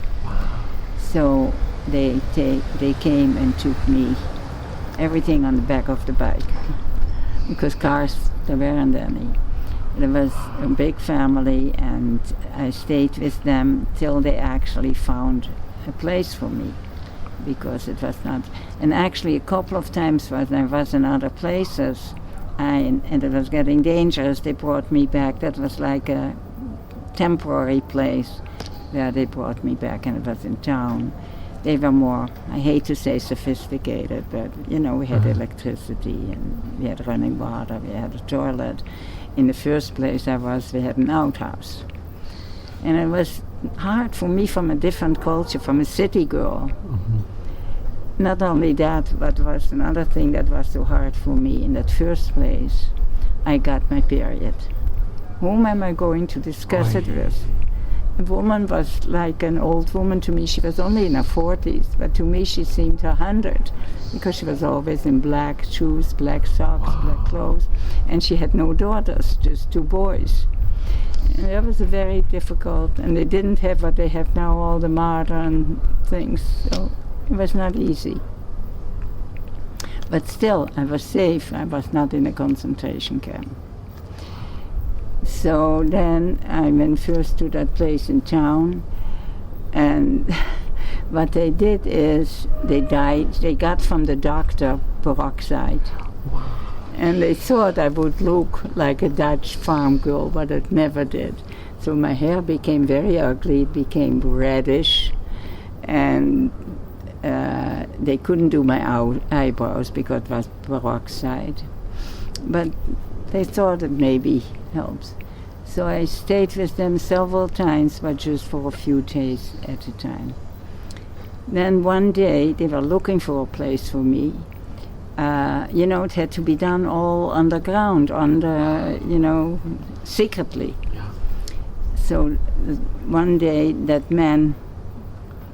So they came and took me, everything on the back of the bike, because cars, there weren't any. There was a big family, and I stayed with them till they actually found a place for me, because it was not. And actually, a couple of times when I was in other places, and it was getting dangerous, they brought me back. That was like a temporary place where they brought me back, and it was in town. They were more, I hate to say sophisticated, but we had electricity, and we had running water, we had a toilet. In the first place we had an outhouse. And it was hard for me, from a different culture, from a city girl. Not only that, but was another thing that was so hard for me. In that first place, I got my period. Whom am I going to discuss it with? The woman was like an old woman to me. She was only in her 40s, but to me she seemed 100, because she was always in black shoes, black socks, black clothes, and she had no daughters, just 2 boys. And that was very difficult, and they didn't have what they have now, all the modern things, so it was not easy. But still, I was safe. I was not in a concentration camp. So then I went first to that place in town, and what they did is they got from the doctor peroxide. And they thought I would look like a Dutch farm girl, but it never did. So my hair became very ugly, it became reddish, and they couldn't do my eyebrows because it was peroxide. But They thought it maybe helps. So I stayed with them several times, but just for a few days at a time. Then one day they were looking for a place for me. It had to be done all underground, secretly. Yeah. So one day that man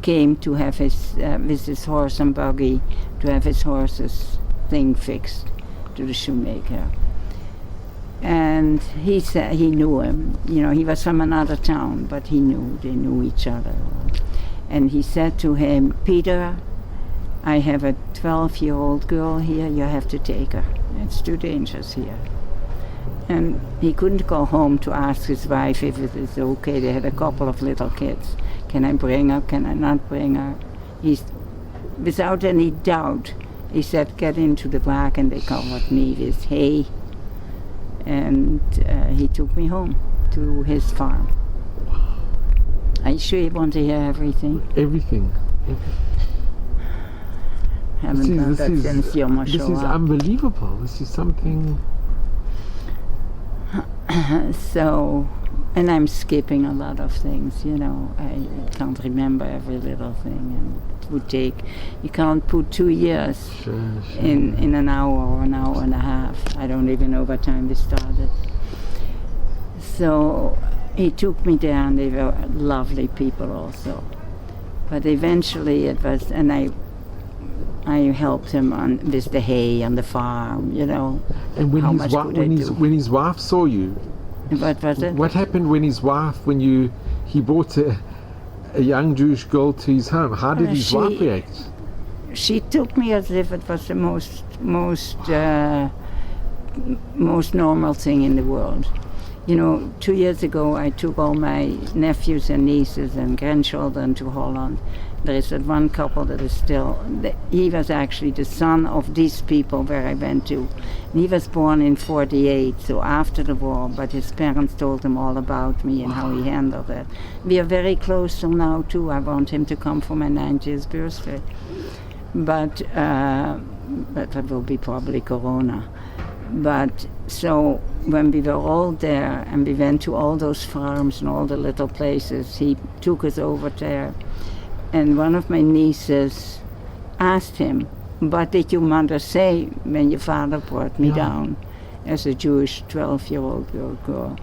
came to have with his horse and buggy, to have his horse's thing fixed to the shoemaker. And he said he knew him. He was from another town, but they knew each other. And he said to him, "Peter, I have a 12-year-old girl here, you have to take her. It's too dangerous here." And he couldn't go home to ask his wife if it is okay. They had a couple of little kids. Can I bring her? Can I not bring her? Without any doubt, he said, "Get into the wagon." They covered me with hay. And he took me home to his farm. Are you sure you want to hear everything? Everything. Haven't done that since Yom This is HaShoah. unbelievable. This is something. So, and I'm skipping a lot of things, I can't remember every little thing, and it would take, you can't put 2 years Sure. in an hour or an hour and a half. I don't even know what time we started. So he took me there, and they were lovely people also. But eventually it was, and I helped him with the hay on the farm, And when How his much wife, could I do? when his wife saw you, What was it? what happened when his wife, he brought a young Jewish girl to his home? How did his wife react? She took me as if it was the most normal thing in the world. 2 years ago I took all my nephews and nieces and grandchildren to Holland. There is that one couple that is still, he was actually the son of these people where I went to. And he was born in 1948, so after the war, but his parents told him all about me and how he handled it. We are very close till now too. I want him to come for my 90th birthday. But that will be probably Corona. But so when we were all there and we went to all those farms and all the little places, he took us over there. And one of my nieces asked him, "What did your mother say when your father brought me down as a Jewish 12-year-old girl?"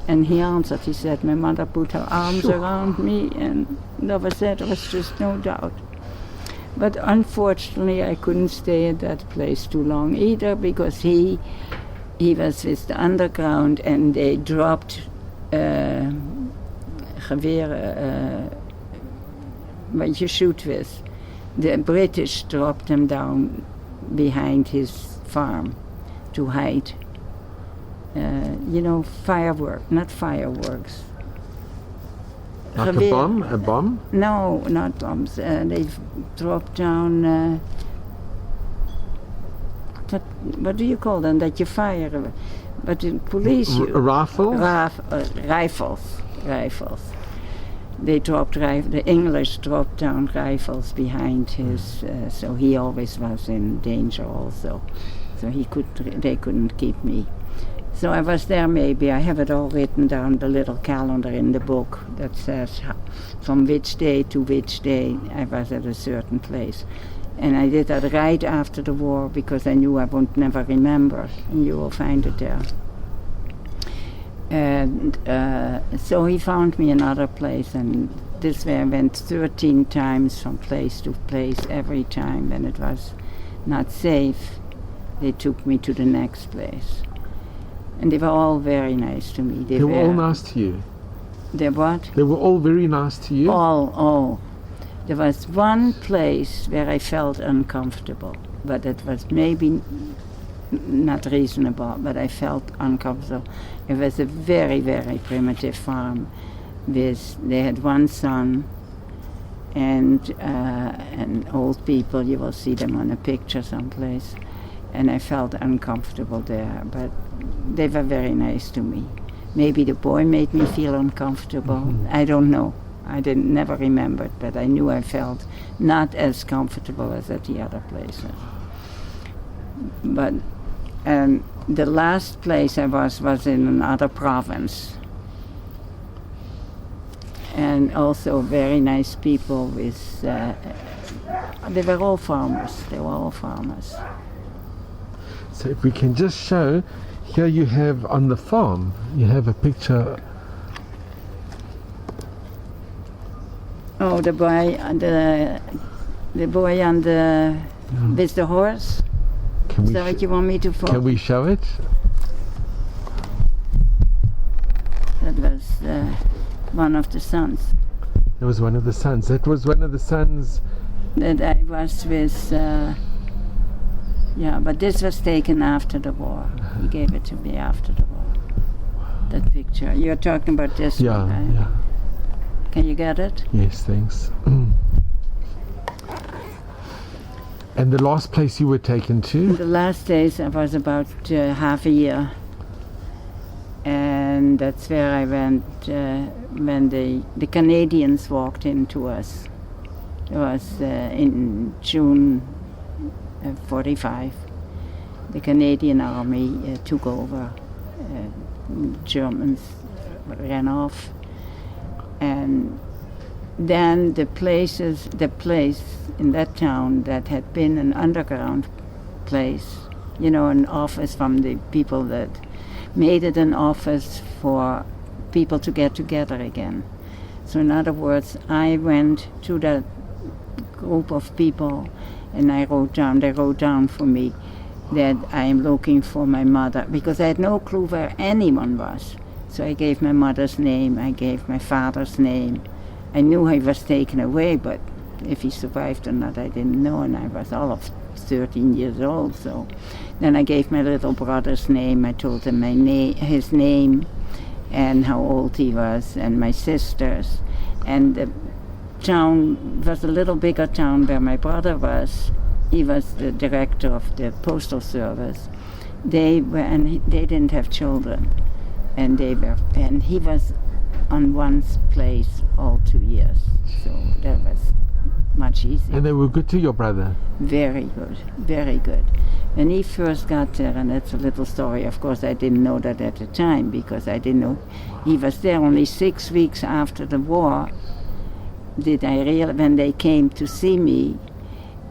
And he answered, he said, "My mother put her arms around me," and that was it. There was just no doubt. But unfortunately, I couldn't stay at that place too long either, because he was with the underground, and they dropped geweren, what you shoot with. The British dropped them down behind his farm to hide. Not fireworks. Like a bomb? A bomb? No, not bombs. They've dropped down. What do you call them? That you fire, but the police. A rifle? Rifles. They dropped the English dropped down rifles behind his. So he always was in danger also. So they couldn't keep me. So I was there maybe, I have it all written down, the little calendar in the book that says from which day to which day I was at a certain place. And I did that right after the war because I knew I would never remember, and you will find it there. And so he found me another place, and this way I went 13 times from place to place. Every time when it was not safe, they took me to the next place. And they were all very nice to me. They were all nice to you? They what? They were all very nice to you? All. There was one place where I felt uncomfortable, but it was maybe not reasonable, but I felt uncomfortable. It was a very, very primitive farm. They had one son and old people. You will see them on a picture someplace. And I felt uncomfortable there, but they were very nice to me. Maybe the boy made me feel uncomfortable. Mm-hmm. I don't know. I never remembered, but I knew I felt not as comfortable as at the other places. But And the last place I was in another province. And also very nice people with, they were all farmers. So if we can just show, here you have on the farm, you have a picture. Oh, the boy on the with the horse. Can Is that what you want me to follow? Can we show it? That was one of the sons. It was one of the sons. That was one of the sons. That I was with. Yeah, but this was taken after the war. He gave it to me after the war. That picture. You're talking about this one, right? Yeah. Can you get it? Yes, thanks. And the last place you were taken to? The last days I was about half a year. And that's where I went when the Canadians walked into us. It was in June 45. The Canadian army took over. Germans ran off. And then the place in that town that had been an underground place, you know, an office from the people that made it an office for people to get together again. So in other words, I went to that group of people and they wrote down for me that I am looking for my mother, because I had no clue where anyone was. So I gave my mother's name, I gave my father's name. I knew he was taken away, but if he survived or not, I didn't know, and I was all of 13 years old. So then I gave my little brother's name. I told him his name and how old he was, and my sisters. And the town was a little bigger town where my brother was. He was the director of the postal service. They didn't have children, and he was on one place all 2 years. So that was much easier. And they were good to your brother? Very good, very good. When he first got there, and that's a little story, of course I didn't know that at the time, because I didn't know he was there. Only 6 weeks after the war did I realize, when they came to see me,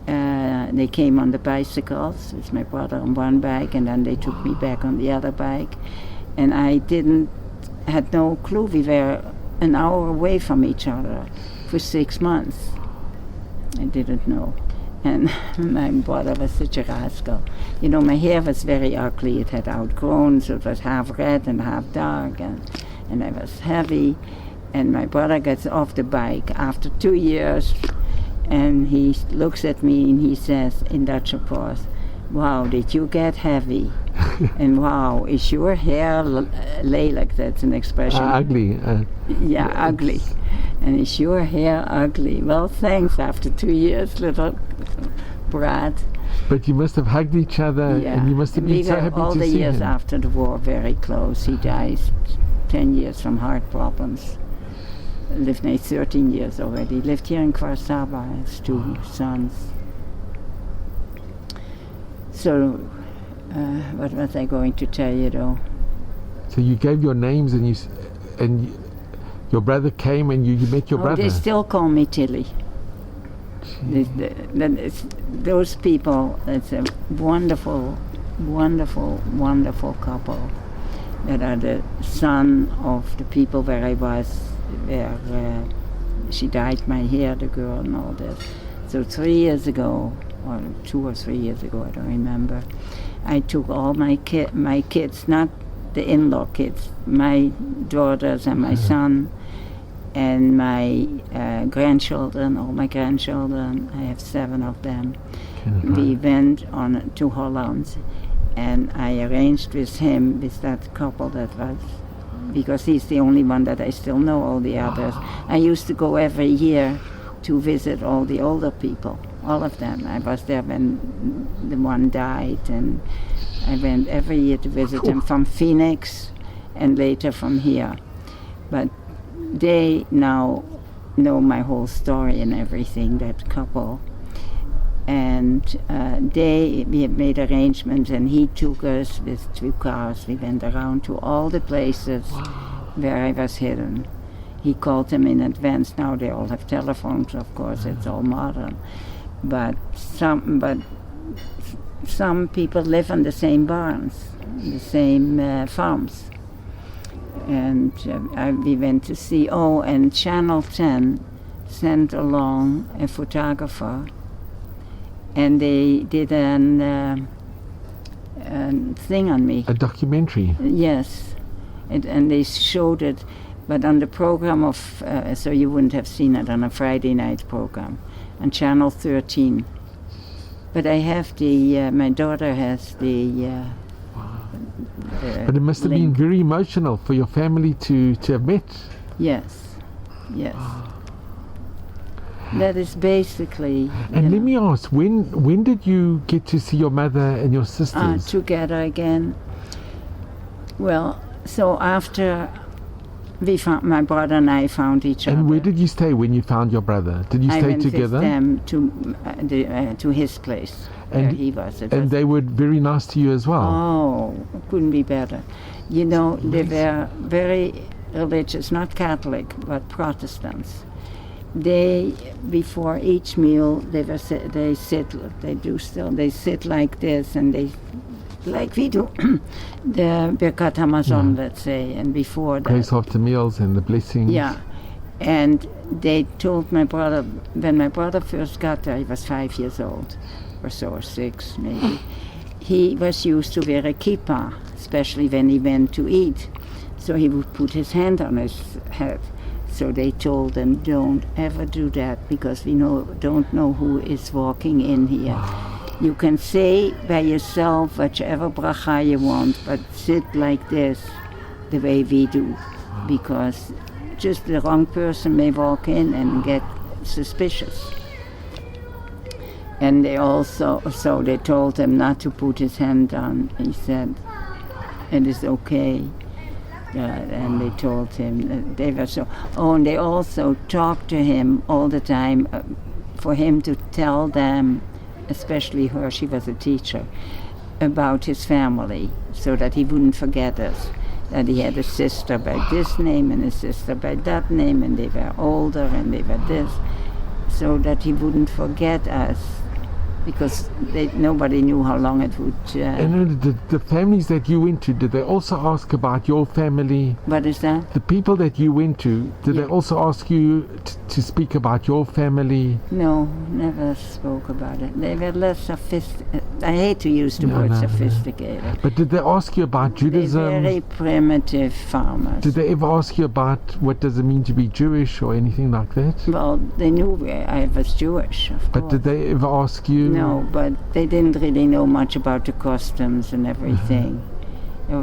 they came on the bicycles with my brother on one bike, and then they took me back on the other bike, and I had no clue. We were an hour away from each other for 6 months. I didn't know. And my brother was such a rascal. You know, my hair was very ugly. It had outgrown, so it was half red and half dark, and I was heavy. And my brother gets off the bike after 2 years, and he looks at me and he says in Dutch, of course, "Wow, did you get heavy?" And wow, is your hair lelijk? That's an expression. Ugly. Yeah, ugly. And is your hair ugly? Well, thanks, after 2 years, little brat. But you must have hugged each other, Yeah. and you must have been so happy all to the see years him. after the war, very close. He died 10 years from heart problems. Lived 13 years already. Lived here in Kwarsaba, has 2 sons. So, what was I going to tell you though? So you gave your names, and your brother came, and you met your brother. They still call me Tilly. Those people, it's a wonderful, wonderful, wonderful couple that are the son of the people where I was, where she dyed my hair, the girl, and all that. So 3 years ago, or 2 or 3 years ago, I don't remember, I took all my kids, not the in-law kids, my daughters and my son, and my grandchildren, all my grandchildren, I have 7 of them. We went on to Holland, and I arranged with him, with that couple that was, because he's the only one that I still know. All the others, I used to go every year to visit all the older people, all of them. I was there when the one died, and I went every year to visit them from Phoenix and later from here. But they now know my whole story and everything, that couple. And we had made arrangements, and he took us with 2 cars. We went around to all the places where I was hidden. He called them in advance. Now they all have telephones, of course, it's all modern. But some people live on the same barns, the same farms. And we went to see, and Channel 10 sent along a photographer, and they did a thing on me. A documentary? Yes, and they showed it, but on the program of, so you wouldn't have seen it on a Friday night program, on Channel 13. But I have my daughter has the but it must have been very emotional for your family to have met. Yes. That is basically. And let me ask, when did you get to see your mother and your sisters? Together again. Well, so after my brother and I found each other. And where did you stay when you found your brother? Did you stay together? I went with them to his place where he was. And they were very nice to you as well? Oh, couldn't be better. You know, they were very religious, not Catholic, but Protestants. Before each meal, they sit like this, and they, like we do, the Birkat Hamazon, let's say, and before that. Grace after meals and the blessings. Yeah, and they told my brother, when my brother first got there, he was 5 years old, or so, or 6 maybe. He was used to wear a kippah, especially when he went to eat. So he would put his hand on his head. So they told them, don't ever do that, because we don't know who is walking in here. You can say by yourself whichever bracha you want, but sit like this, the way we do, because just the wrong person may walk in and get suspicious. And they told him not to put his hand on. He said, it is okay. And they told him, they were so. And they also talked to him all the time for him to tell them, especially her, she was a teacher, about his family, so that he wouldn't forget us. That he had a sister by this name and a sister by that name, and they were older and they were this, so that he wouldn't forget us, because nobody knew how long it would. And the families that you went to, did they also ask about your family? What is that? The people that you went to, did they also ask you to speak about your family? No, never spoke about it. They were less sophisticated. I hate to use the word sophisticated. But did they ask you about Judaism? They're very primitive farmers. Did they ever ask you about what does it mean to be Jewish or anything like that? Well, they knew I was Jewish, of course. But did they ever ask you? No, but they didn't really know much about the customs and everything. They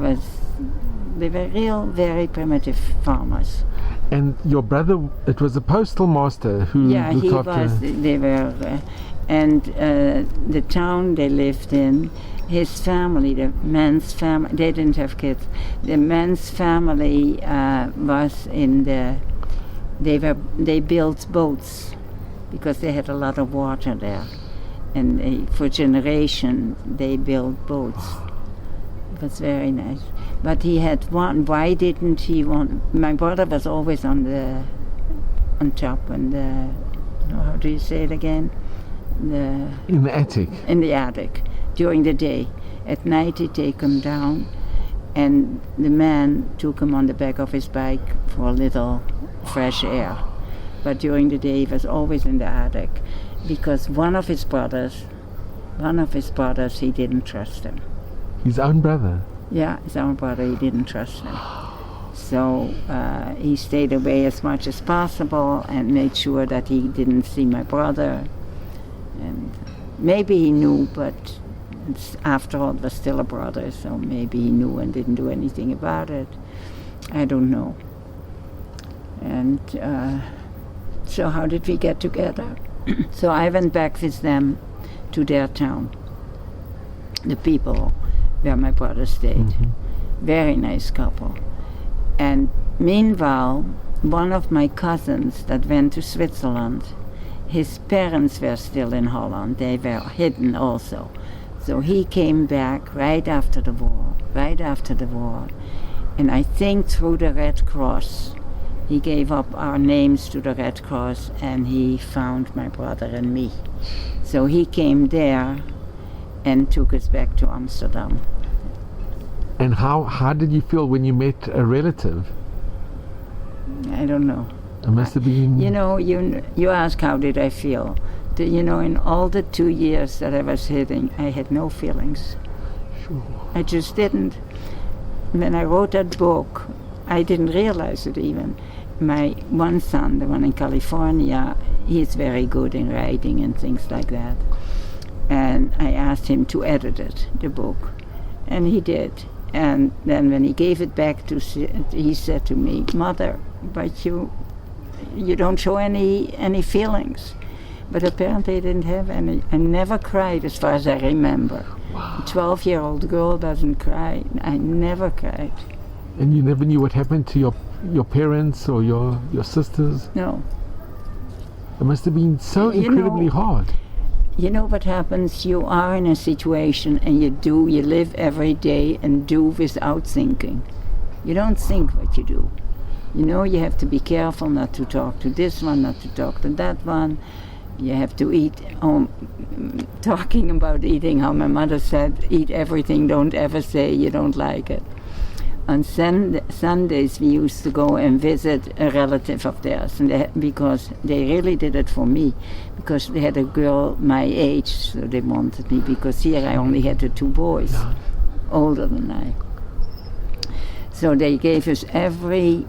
were very primitive farmers. And your brother, it was a postal master who looked after. They were, and the town they lived in, his family, the man's family, they didn't have kids. The man's family was in they built boats because they had a lot of water there. And for generations, they built boats. It was very nice. But he had one. Why didn't he want? My brother was always on top, and how do you say it again? In the attic. In the attic during the day. At night, he'd take him down, and the man took him on the back of his bike for a little fresh air. But during the day, he was always in the attic. Because one of his brothers, he didn't trust him. His own brother? Yeah, his own brother, he didn't trust him. So he stayed away as much as possible and made sure that he didn't see my brother. And maybe he knew, but after all, it was still a brother, so maybe he knew and didn't do anything about it. I don't know. And so how did we get together? So I went back with them to their town, the people where my brother stayed. Mm-hmm. Very nice couple. And meanwhile, one of my cousins that went to Switzerland, his parents were still in Holland. They were hidden also. So he came back right after the war. And I think through the Red Cross, he gave up our names to the Red Cross and he found my brother and me. So he came there and took us back to Amsterdam. And how did you feel when you met a relative? I don't know. It must have been... You ask how did I feel. In all the 2 years that I was hiding, I had no feelings. Sure. I just didn't. When I wrote that book, I didn't realize it even. My one son, the one in California, he's very good in writing and things like that. And I asked him to edit it, the book. And he did. And then when he gave it back he said to me, "Mother, but you don't show any feelings." But apparently I didn't have any. I never cried as far as I remember. Wow. A 12-year-old girl doesn't cry. I never cried. And you never knew what happened to your parents or your sisters? No. It must have been so incredibly hard. You know what happens? You are in a situation and you live every day and do without thinking. You don't think what you do. You have to be careful not to talk to this one, not to talk to that one. You have to eat, talking about eating, how my mother said, eat everything, don't ever say you don't like it. On Sundays we used to go and visit a relative of theirs, and because they really did it for me, because they had a girl my age, so they wanted me, because here I only had the 2 boys, older than I. So they gave us every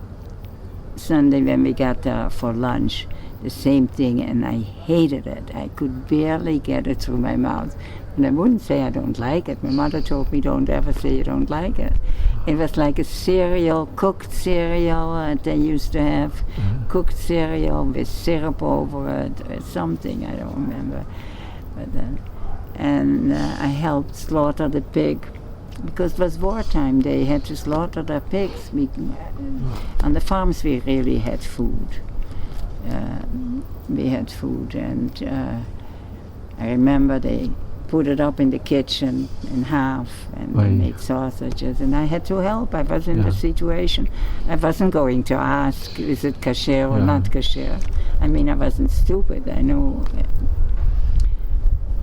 Sunday when we got there for lunch, the same thing, and I hated it. I could barely get it through my mouth. And I wouldn't say I don't like it. My mother told me, don't ever say you don't like it. It was like a cereal, cooked cereal that they used to have, cooked cereal with syrup over it, or something, I don't remember. But then, and I helped slaughter the pig, because it was wartime. They had to slaughter their pigs. On the farms we really had food. And I remember they put it up in the kitchen in half and they made sausages, and I had to help. I was in the situation. I wasn't going to ask, is it kosher or not kosher? I mean, I wasn't stupid, I know.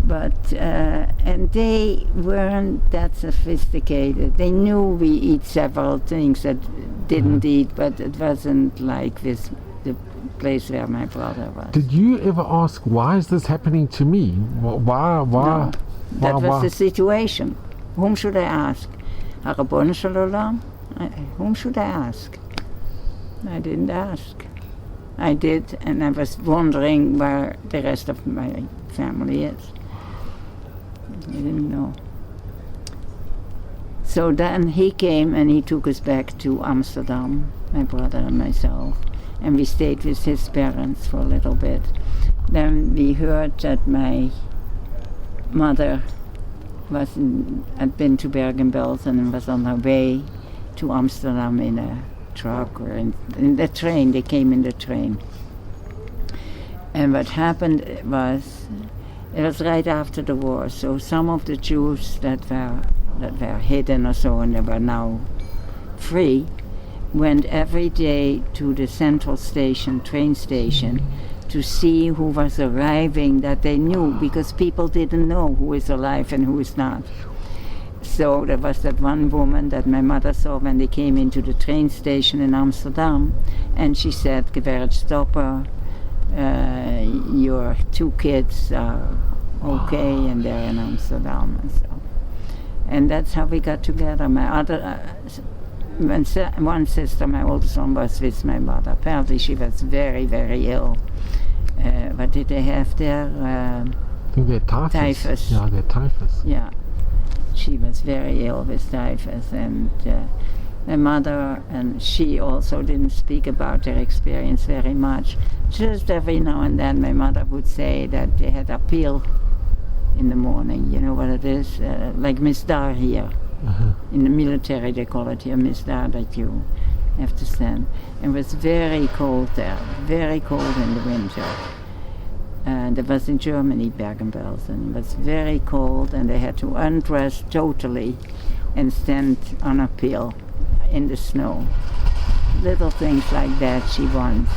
But, and they weren't that sophisticated. They knew we eat several things that didn't eat, but it wasn't like this, the place where my brother was. Did you ever ask, why is this happening to me? Why? No, that was the situation. Whom should I ask? Harabon Shalom? Whom should I ask? I didn't ask. I did, and I was wondering where the rest of my family is. I didn't know. So then he came and he took us back to Amsterdam, my brother and myself, and we stayed with his parents for a little bit. Then we heard that my mother had been to Bergen-Belsen and was on her way to Amsterdam in a truck or in the train. They came in the train. And what happened was, it was right after the war, so some of the Jews that were hidden or so, and they were now free, went every day to the central station, train station, to see who was arriving that they knew, because people didn't know who is alive and who is not. So there was that one woman that my mother saw when they came into the train station in Amsterdam, and she said, "Gewerd stopper, your 2 kids are okay and they're in Amsterdam," and so. And that's how we got together. My other, one sister, my oldest one, was with my mother. Apparently she was very, very ill. What did they have there? I think they're typhus. Typhus. Yeah, they're typhus. Yeah, she was very ill with typhus, and my mother and she also didn't speak about their experience very much. Just every now and then my mother would say that they had a pill in the morning. You know what it is? Like misdar here. In the military they call it here misdar, that you have to stand. It was very cold there, very cold in the winter. That was in Germany, Bergen-Belsen. It was very cold, and they had to undress totally and stand on a pill in the snow. Little things like that she wants.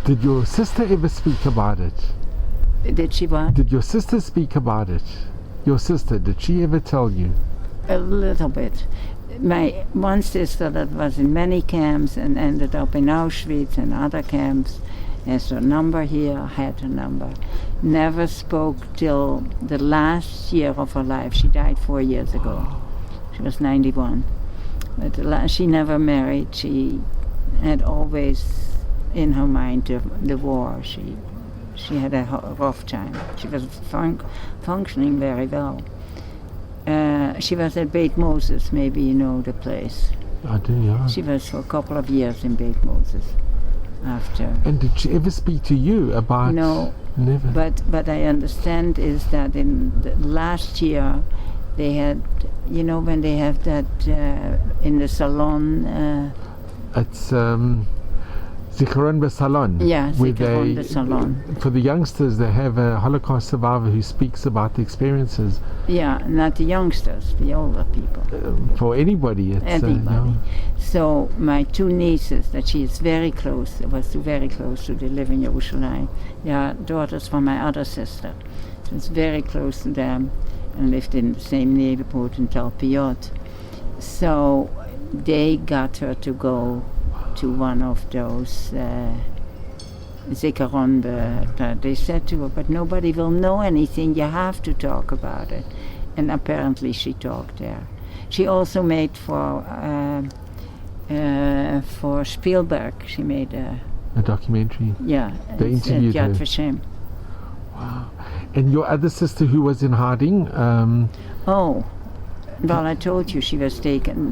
Did your sister ever speak about it? Did she what? Did your sister speak about it? Your sister, did she ever tell you? A little bit. My one sister that was in many camps and ended up in Auschwitz and other camps has her number here, had her number. Never spoke till the last year of her life. She died 4 years ago. She was 91. But she never married. She had always in her mind the war. She had a rough time. She was functioning very well. She was at Beit Moses, maybe you know the place. I do, yeah. She was for a couple of years in Beit Moses after. And did she ever speak to you about... No. Never? But I understand is that in the last year they had, you know, when they have that in the salon... It's Zikaron Salon. Yeah, Zikaron Salon. For the youngsters, they have a Holocaust survivor who speaks about the experiences. Yeah, not the youngsters, the older people. For anybody. It's, anybody. So my two nieces, that she is very close, very close to, they live in Jerusalem. They are daughters from my other sister. She was very close to them and lived in the same neighborhood in Talpiot. So they got her to go to one of those Zikaron. They said to her, but nobody will know anything, you have to talk about it. And apparently she talked there. She also made for Spielberg, she made a documentary. Yeah, they interviewed her. Yad Vashem. Wow. And your other sister who was in hiding? Well, I told you she was taken.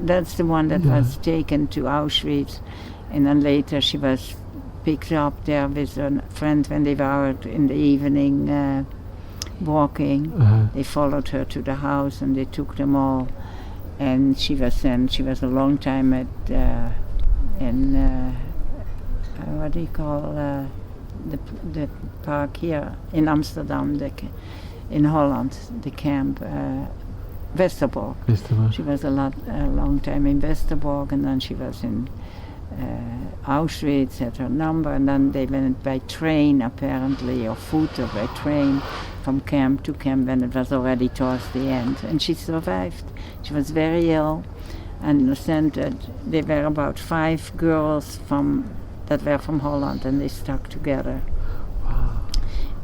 That's the one that was taken to Auschwitz, and then later she was picked up there with a friend when they were out in the evening walking. They followed her to the house and they took them all, and she was sent. She was a long time at what do you call the park here in Amsterdam, in Holland, the camp. Westerbork. She was a long time in Westerbork, and then she was in Auschwitz, had her number, and then they went by train apparently, or foot, or by train from camp to camp when it was already towards the end. And she survived. She was very ill, and sent there were about 5 girls that were from Holland, and they stuck together. Wow.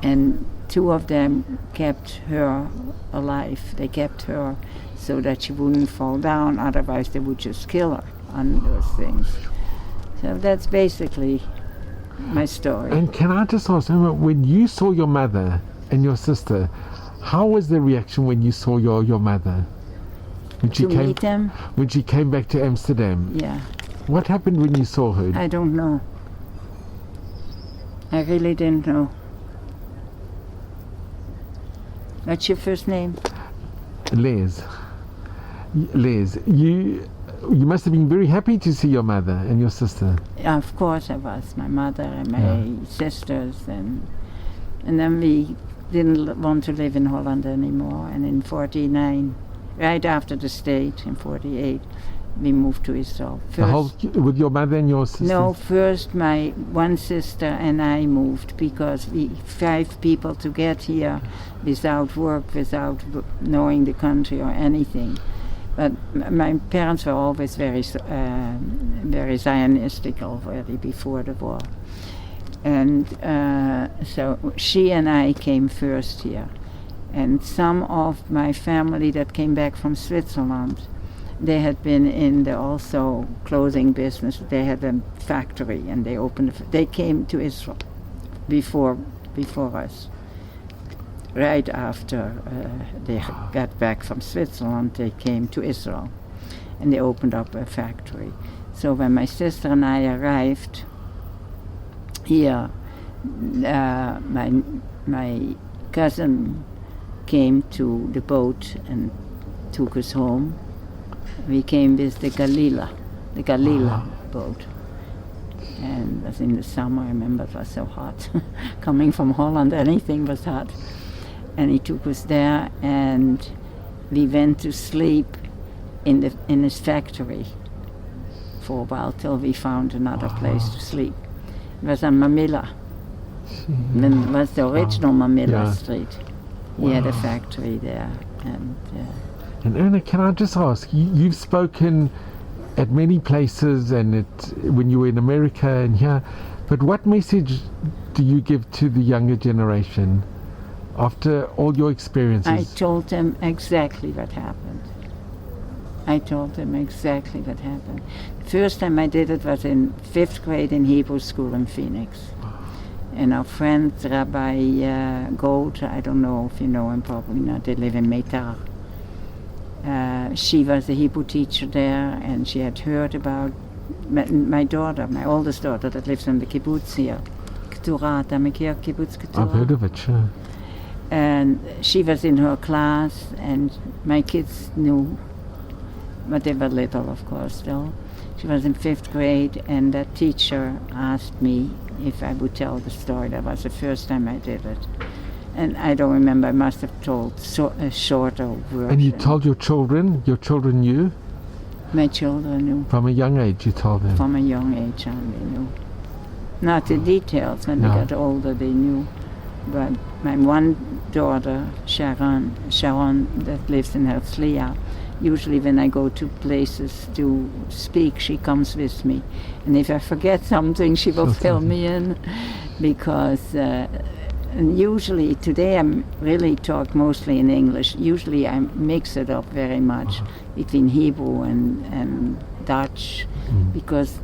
And 2 of them kept her alive. They kept her so that she wouldn't fall down, otherwise they would just kill her on those things. So that's basically my story. And can I just ask, when you saw your mother and your sister, how was the reaction when you saw your mother? Meet them? When she came back to Amsterdam? Yeah. What happened when you saw her? I don't know. I really didn't know. What's your first name? Les. You must have been very happy to see your mother and your sister. Of course I was. My mother and my sisters, and then we didn't want to live in Holland anymore. And in 49, right after the state, in 48, we moved to Israel. With your mother and your sister? No, first my one sister and I moved, because we 5 people to get here without work, without knowing the country or anything. But my parents were always very Zionistic already before the war. And so she and I came first here. And some of my family that came back from Switzerland, they had been in the also clothing business. They had a factory, and they came to Israel before us. Right after they got back from Switzerland, they came to Israel, and they opened up a factory. So when my sister and I arrived here, my cousin came to the boat and took us home. We came with the Galila boat. and it was in the summer. I remember it was so hot. Coming from Holland, anything was hot. And he took us there, and we went to sleep in his factory for a while till we found another place to sleep. It was on Mamilla. It was the original Mamilla Street. He had a factory there. And Erna, can I just ask, you've spoken at many places and when you were in America and here, but what message do you give to the younger generation after all your experiences? I told them exactly what happened. The first time I did it was in 5th grade in Hebrew school in Phoenix. And our friend Rabbi Gold, I don't know if you know him, probably not, they live in Meitar. She was a Hebrew teacher there, and she had heard about my daughter, my oldest daughter that lives in the kibbutz here. Keturah, kibbutz Keturah. I've heard of it, sure. And she was in her class, and my kids knew, but they were little, of course, still. She was in 5th grade, and that teacher asked me if I would tell the story. That was the first time I did it. And I don't remember, I must have told a shorter version. And you told your children knew? My children knew. From a young age you told them? From a young age on, they knew. Not the details, when they got older they knew. But my one daughter, Sharon, that lives in Herzliya, usually when I go to places to speak, she comes with me. And if I forget something, she will fill me in. Because and usually, today I really talk mostly in English. Usually I mix it up very much between Hebrew and Dutch. Because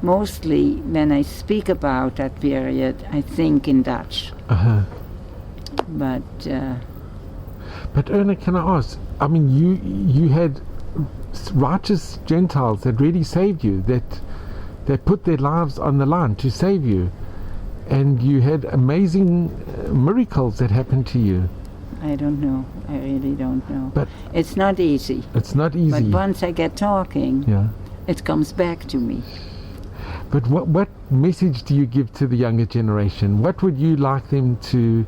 mostly when I speak about that period, I think in Dutch. But Erna, can I ask, I mean, you had righteous Gentiles that really saved you, that put their lives on the line to save you, and you had amazing miracles that happened to you. I don't know. I really don't know. But it's not easy. It's not easy. But once I get talking, it comes back to me. But what message do you give to the younger generation? What would you like them to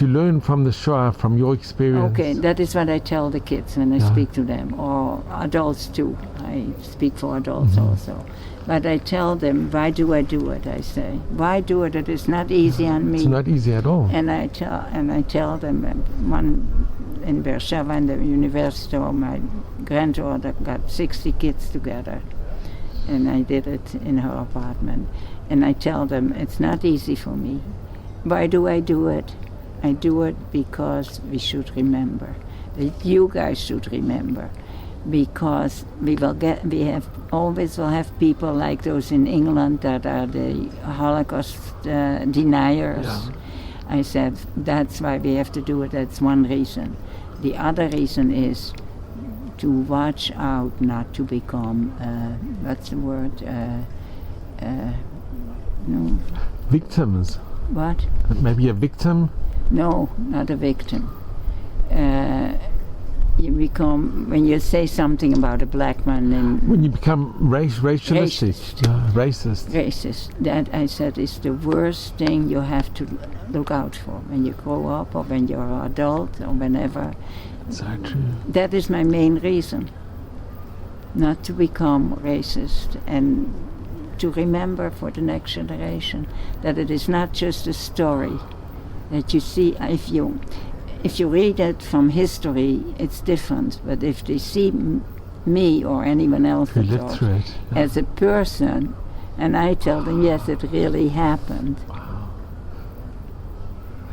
learn from the Shoah, from your experience? Okay, that is what I tell the kids when I speak to them, or adults too. I speak for adults also. But I tell them, why do I do it? I say, why do it? It is not easy on me. It's not easy at all. And I tell them, one in Beersheba in the university, my granddaughter got 60 kids together, and I did it in her apartment. And I tell them, it's not easy for me. Why do I do it? I do it because we should remember. That you guys should remember. Because we always will have people like those in England that are the Holocaust deniers. I said, that's why we have to do it. That's one reason. The other reason is to watch out not to become, what's the word? No. Victims. What? Maybe a victim? No, not a victim. You become, when you say something about a black man, when you become racist. That, I said, is the worst thing you have to look out for when you grow up, or when you're an adult, or whenever. So true. That is my main reason. Not to become racist, and to remember for the next generation that it is not just a story that you see. If you read it from history, it's different. But if they see me or anyone else as a person, and I tell them, yes, it really happened. Wow.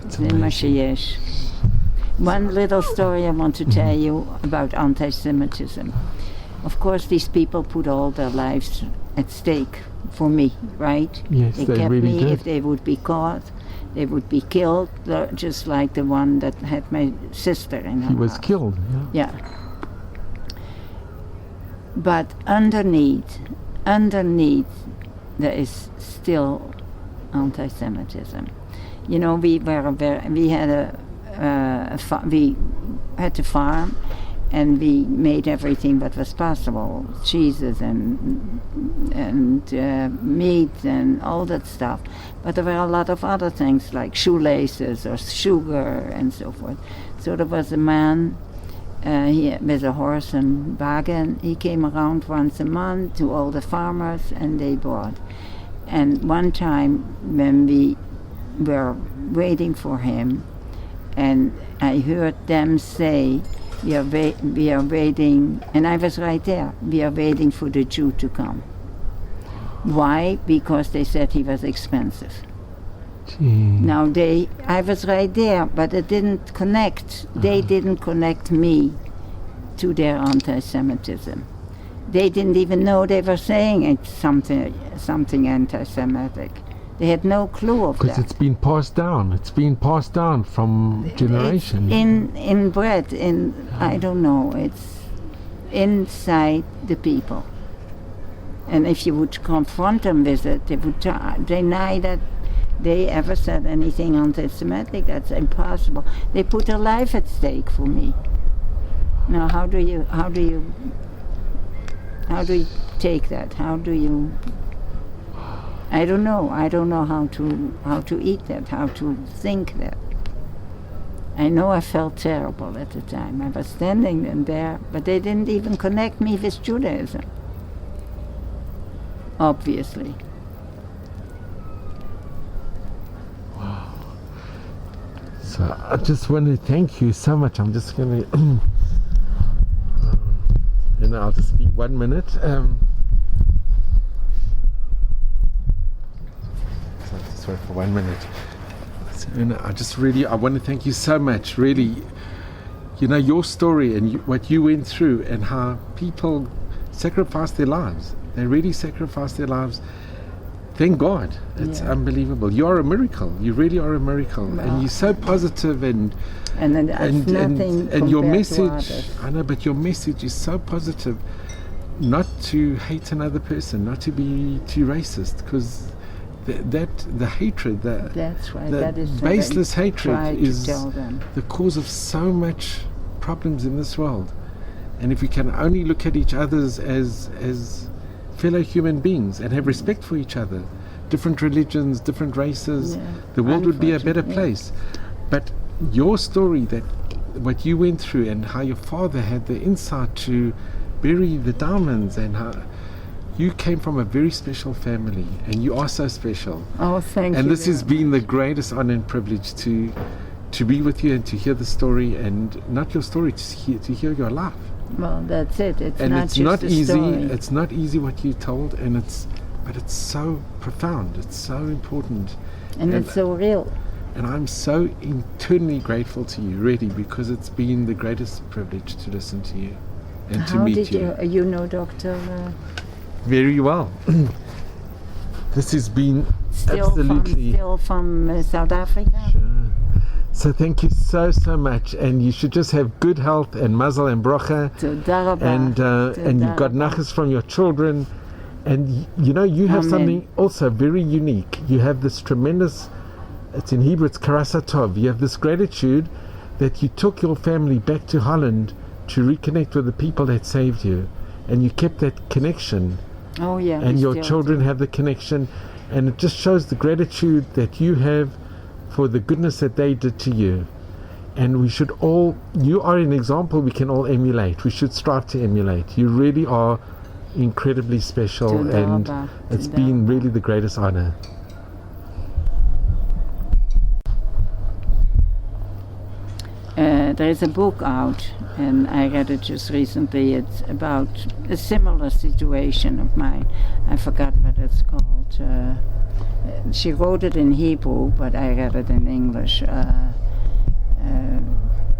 That's amazing. One little story I want to tell you about anti-Semitism. Of course, these people put all their lives at stake for me, right? Yes, they kept really me. Did. If they would be caught, they would be killed, just like the one that had my sister in her He was house. killed. Yeah. But underneath, there is still anti-Semitism. You know, we had to farm, and we made everything that was possible, cheeses and meat and all that stuff. But there were a lot of other things like shoelaces or sugar and so forth. So there was a man with a horse and wagon. He came around once a month to all the farmers and they bought. And one time when we were waiting for him, and I heard them say, we are waiting, and I was right there, we are waiting for the Jew to come. Why? Because they said he was expensive. Now I was right there, but it didn't connect. They didn't connect me to their anti-Semitism. They didn't even know they were saying something anti-Semitic. They had no clue of that. Because it's been passed down. It's been passed down from generation. In bread, I don't know, it's inside the people. And if you would confront them with it, they would deny that they ever said anything anti-Semitic. That's impossible. They put their life at stake for me. Now, how do you take that? How do you? I don't know. I don't know how to eat that. How to think that. I know I felt terrible at the time. I was standing there, but they didn't even connect me with Judaism. Obviously. So I just want to thank you so much. I'm just going to, I'll just speak 1 minute. So I'll just wait for 1 minute. So, I want to thank you so much. Really, your story and what you went through and how people sacrificed their lives. They really sacrificed their lives. Thank God. It's unbelievable. You are a miracle. You really are a miracle. Wow. And you're so positive and your message, I know, but your message is so positive. Not to hate another person, not to be too racist, because the hatred, that's right. That is baseless hatred is the cause of so much problems in this world. And if we can only look at each other as fellow human beings and have respect for each other, different religions, different races, the world would be a better place. But your story, that what you went through and how your father had the insight to bury the diamonds, and how you came from a very special family, and you are so special. Oh, thank you. And this has been the greatest honor and privilege to be with you and to hear the story, and not your story, to hear your life. Well, that's it. It's not easy. It's not easy what you told, but it's so profound. It's so important, and it's so real. And I'm so eternally grateful to you, really, because it's been the greatest privilege to listen to you and to meet you. How did you know Dr. Very well. This has been absolutely from South Africa. Sure. So thank you so much, and you should just have good health and mazel and bracha, and you've got nachas from your children, and you have something also very unique. You have this tremendous, it's in Hebrew, it's karasatov. You have this gratitude that you took your family back to Holland to reconnect with the people that saved you, and you kept that connection. Oh yeah. And your children have the connection, and it just shows the gratitude that you have for the goodness that they did to you. And we should all, you are an example we can all emulate. We should strive to emulate. You really are incredibly special, and it's been really the greatest honor. There is a book out, and I read it just recently. It's about a similar situation of mine. I forgot what it's called. She wrote it in Hebrew, but I read it in English.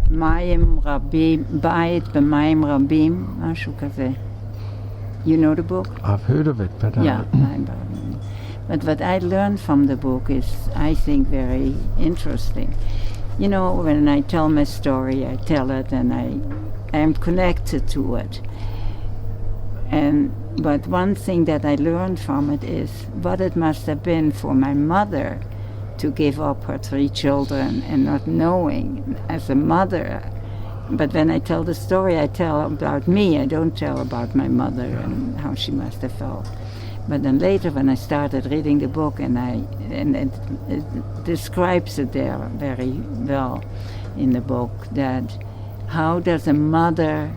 Mayim Rabim, Bait B'Mayim Rabim, משהו כזה. You know the book? I've heard of it, but But what I learned from the book is, I think, very interesting. When I tell my story, I tell it, and I am connected to it. But one thing that I learned from it is what it must have been for my mother to give up her 3 children and not knowing, as a mother, But when I tell the story, I tell about me. I don't tell about my mother and how she must have felt. But then later, when I started reading the book, and it describes it there very well in the book, that how does a mother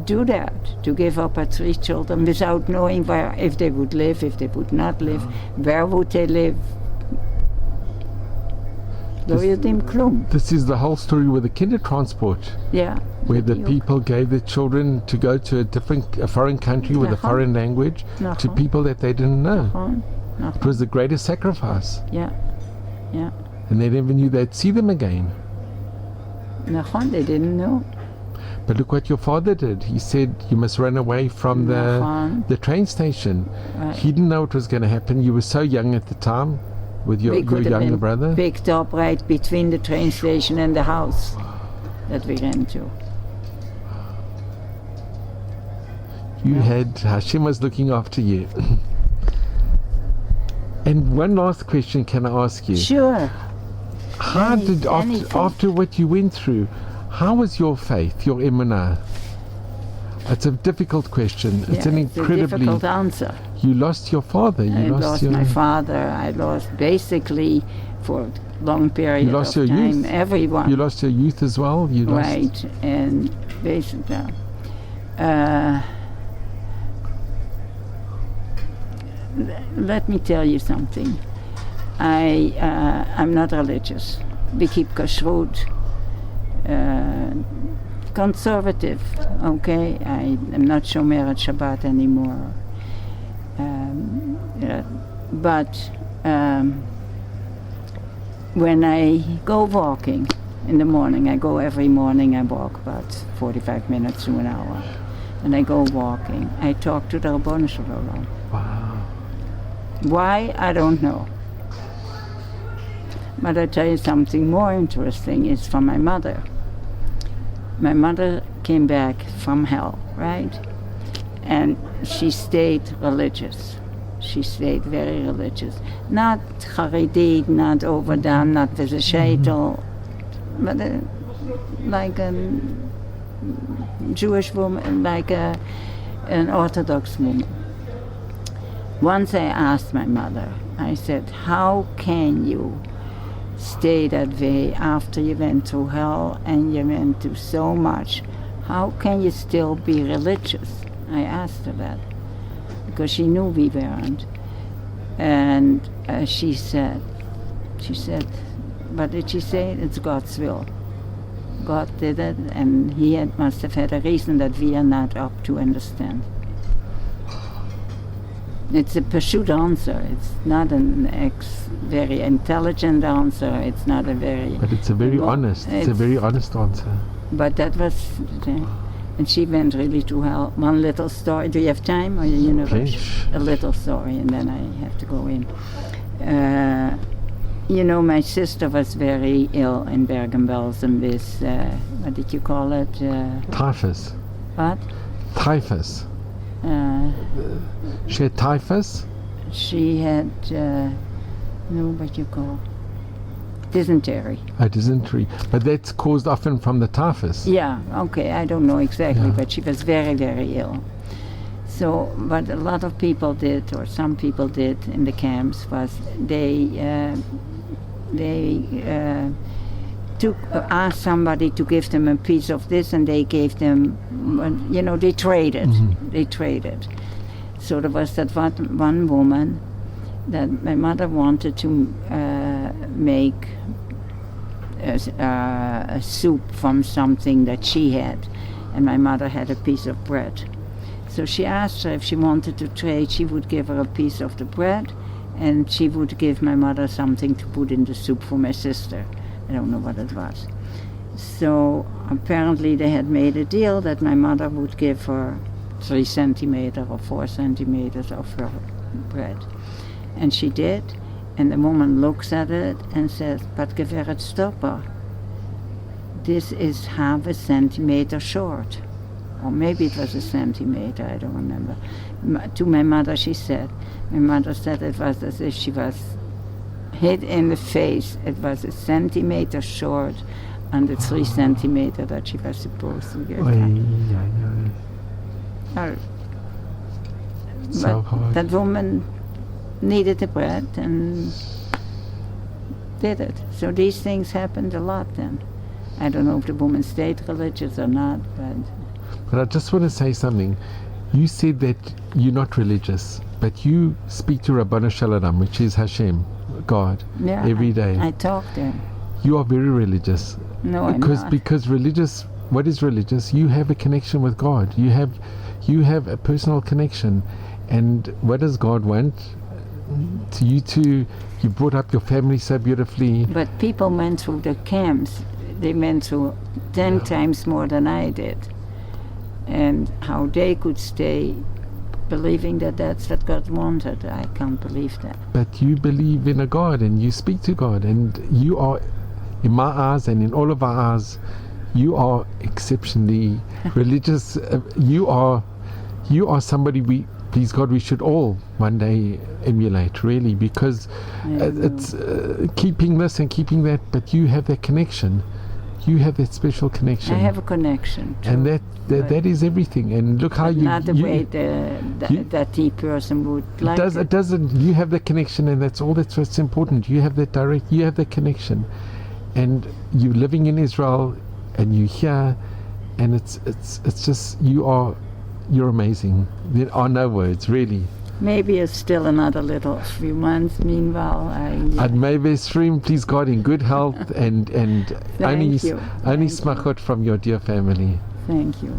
do that, to give up her 3 children without knowing where, if they would live, if they would not live, where would they live? This is the whole story with the kindertransport. Yeah. Where the people gave their children to go to a foreign country with a foreign language to people that they didn't know. It was the greatest sacrifice. Yeah. Yeah. And they never knew they'd see them again. They didn't know. But look what your father did. He said you must run away from the train station. Right. He didn't know what was going to happen. You were so young at the time with your younger brother. Picked up right between the train station and the house that we ran to. You had, Hashem was looking after you. And one last question can I ask you? Sure. How after what you went through, how was your faith, your emunah? It's a difficult question. It's an incredibly a difficult answer. You lost your father. I lost my father. I lost basically for a long period of time youth. Everyone. You lost your youth as well. Right, and basically. Let me tell you something. I'm not religious. We keep kashrut. Conservative, okay? I'm not shomer at Shabbat anymore. But when I go walking in the morning, I go every morning, I walk about 45 minutes to an hour. And I go walking. I talk to the Rabbanu Shalom. Wow. Why? I don't know. But I tell you something more interesting is from my mother. My mother came back from hell, right? And she stayed religious. She stayed very religious. Not Haredi, not overdone, not with a sheitel, but like a Jewish woman, like an Orthodox woman. Once I asked my mother, I said, how can you stay that way after you went through hell and you went through so much? How can you still be religious? I asked her that because she knew we weren't. And she said, what did she say? It's God's will. God did it, and he must have had a reason that we are not up to understand. It's a pursued answer. It's not an very intelligent answer. It's not a very... But it's a very honest. It's a very honest answer. But that was... And she went really to hell. One little story. Do you have time? Or a little story, and then I have to go in. My sister was very ill in Bergen-Belsen with, what did you call it? Typhus. What? Typhus. She had typhus? She had, what you call, dysentery. Dysentery. But that's caused often from the typhus. Yeah, okay, I don't know exactly, but she was very, very ill. So, what a lot of people did, or some people did in the camps, was they asked somebody to give them a piece of this, and they gave them, they traded. Mm-hmm. They traded. So there was that one woman that my mother wanted to make a soup from something that she had, and my mother had a piece of bread. So she asked her if she wanted to trade. She would give her a piece of the bread, and she would give my mother something to put in the soup for my sister. I don't know what it was. So apparently they had made a deal that my mother would give her 3 centimeters or 4 centimeters of her bread. And she did, and the woman looks at it and says, "But geweret stopper, this is half a centimeter short." Or maybe it was a centimeter, I don't remember. To my mother my mother said it was as if she was hit in the face. It was a centimeter short on the 3 centimeter that she was supposed to get. So But hard. that woman needed the bread and did it. So these things happened a lot then. I don't know if the woman stayed religious or not, But I just want to say something. You said that you're not religious, but you speak to Rabbanu Shalom, which is Hashem, God, yeah, every day. I talked to him. You are very religious. No, I'm not. Because religious, what is religious? You have a connection with God. You have a personal connection. And what does God want? You brought up your family so beautifully. But people went through the camps. They went through 10 times more than I did. And how they could stay believing that that's what God wanted, I can't believe that. But you believe in a God and you speak to God, and you are, in my eyes and in all of our eyes, you are exceptionally religious. You are somebody please God, we should all one day emulate, really, because it's keeping this and keeping that, but you have that connection. You have that special connection. I have a connection. Too, and that is everything. And look how not the way that the person would like it doesn't. You have the connection, and that's all. That's what's important. You have that you have that connection, and you're living in Israel, and you're here, and it's just you're amazing. There are no words, really. Maybe it's still another little few months. Meanwhile, I'd maybe stream, please God, in good health and only smachot from your dear family. Thank you.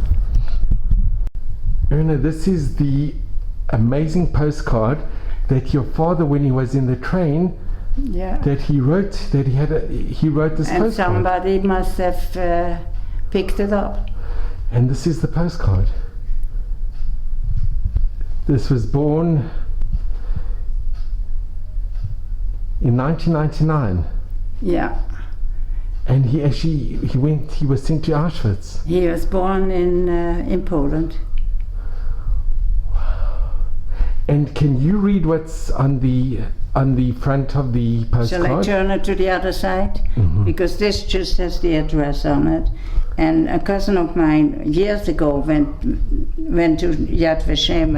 Erna, this is the amazing postcard that your father, when he was in the train, that he wrote. He wrote this postcard. And somebody must have picked it up. And this is the postcard. This was born in 1999. Yeah. And he was sent to Auschwitz. He was born in Poland. Wow. And can you read what's on the front of the postcard? Shall I turn it to the other side? Mm-hmm. Because this just has the address on it. And a cousin of mine years ago went to Yad Vashem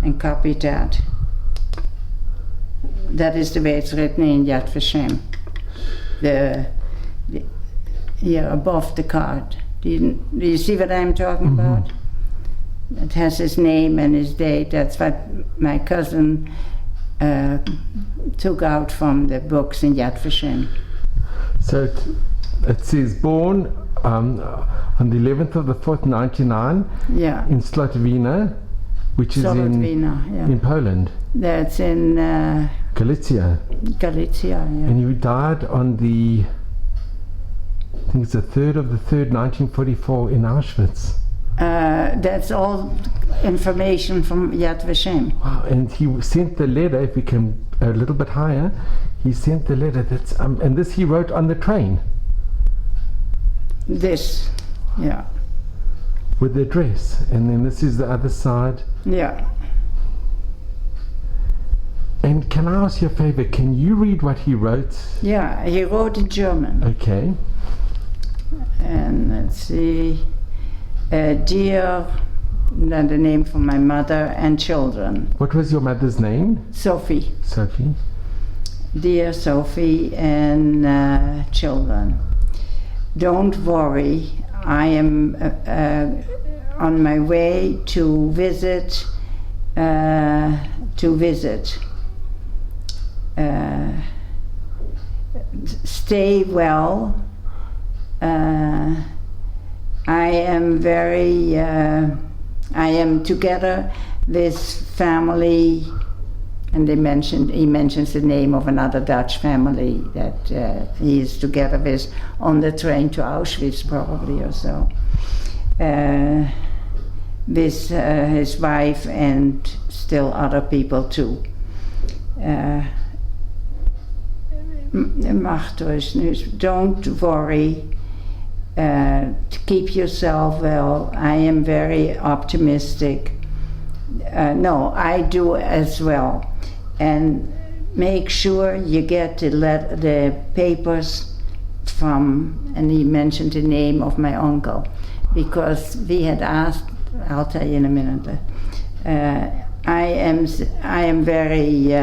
and copied that. That is the way it's written in Yad Vashem. Here above the card. Do you see what I'm talking about? It has his name and his date. That's what my cousin took out from the books in Yad Vashem. So it says born on the 11th of the 4th, 99 in Slotvina, which is in Poland. That's in Galicia. Galicia, And he died on the, I think it's the 3rd of the 3rd, 1944 in Auschwitz. That's all information from Yad Vashem. Wow, and he sent the letter, if we can a little bit higher, he sent the letter that's, and this he wrote on the train. This, yeah. With the address, and then this is the other side. Yeah. And can I ask you a favor? Can you read what he wrote? Yeah, he wrote in German. Okay. And let's see. Dear, then the name for my mother and children. What was your mother's name? Sophie. Sophie. Dear Sophie and children. Don't worry, I am on my way to visit. Stay well. I am together with family, and he mentions the name of another Dutch family that he is together with on the train to Auschwitz, probably, or so, with his wife and still other people too. Don't worry. Keep yourself well. I am very optimistic. No, I do as well. And make sure you get the papers and he mentioned the name of my uncle, because we had asked, I'll tell you in a minute, I am very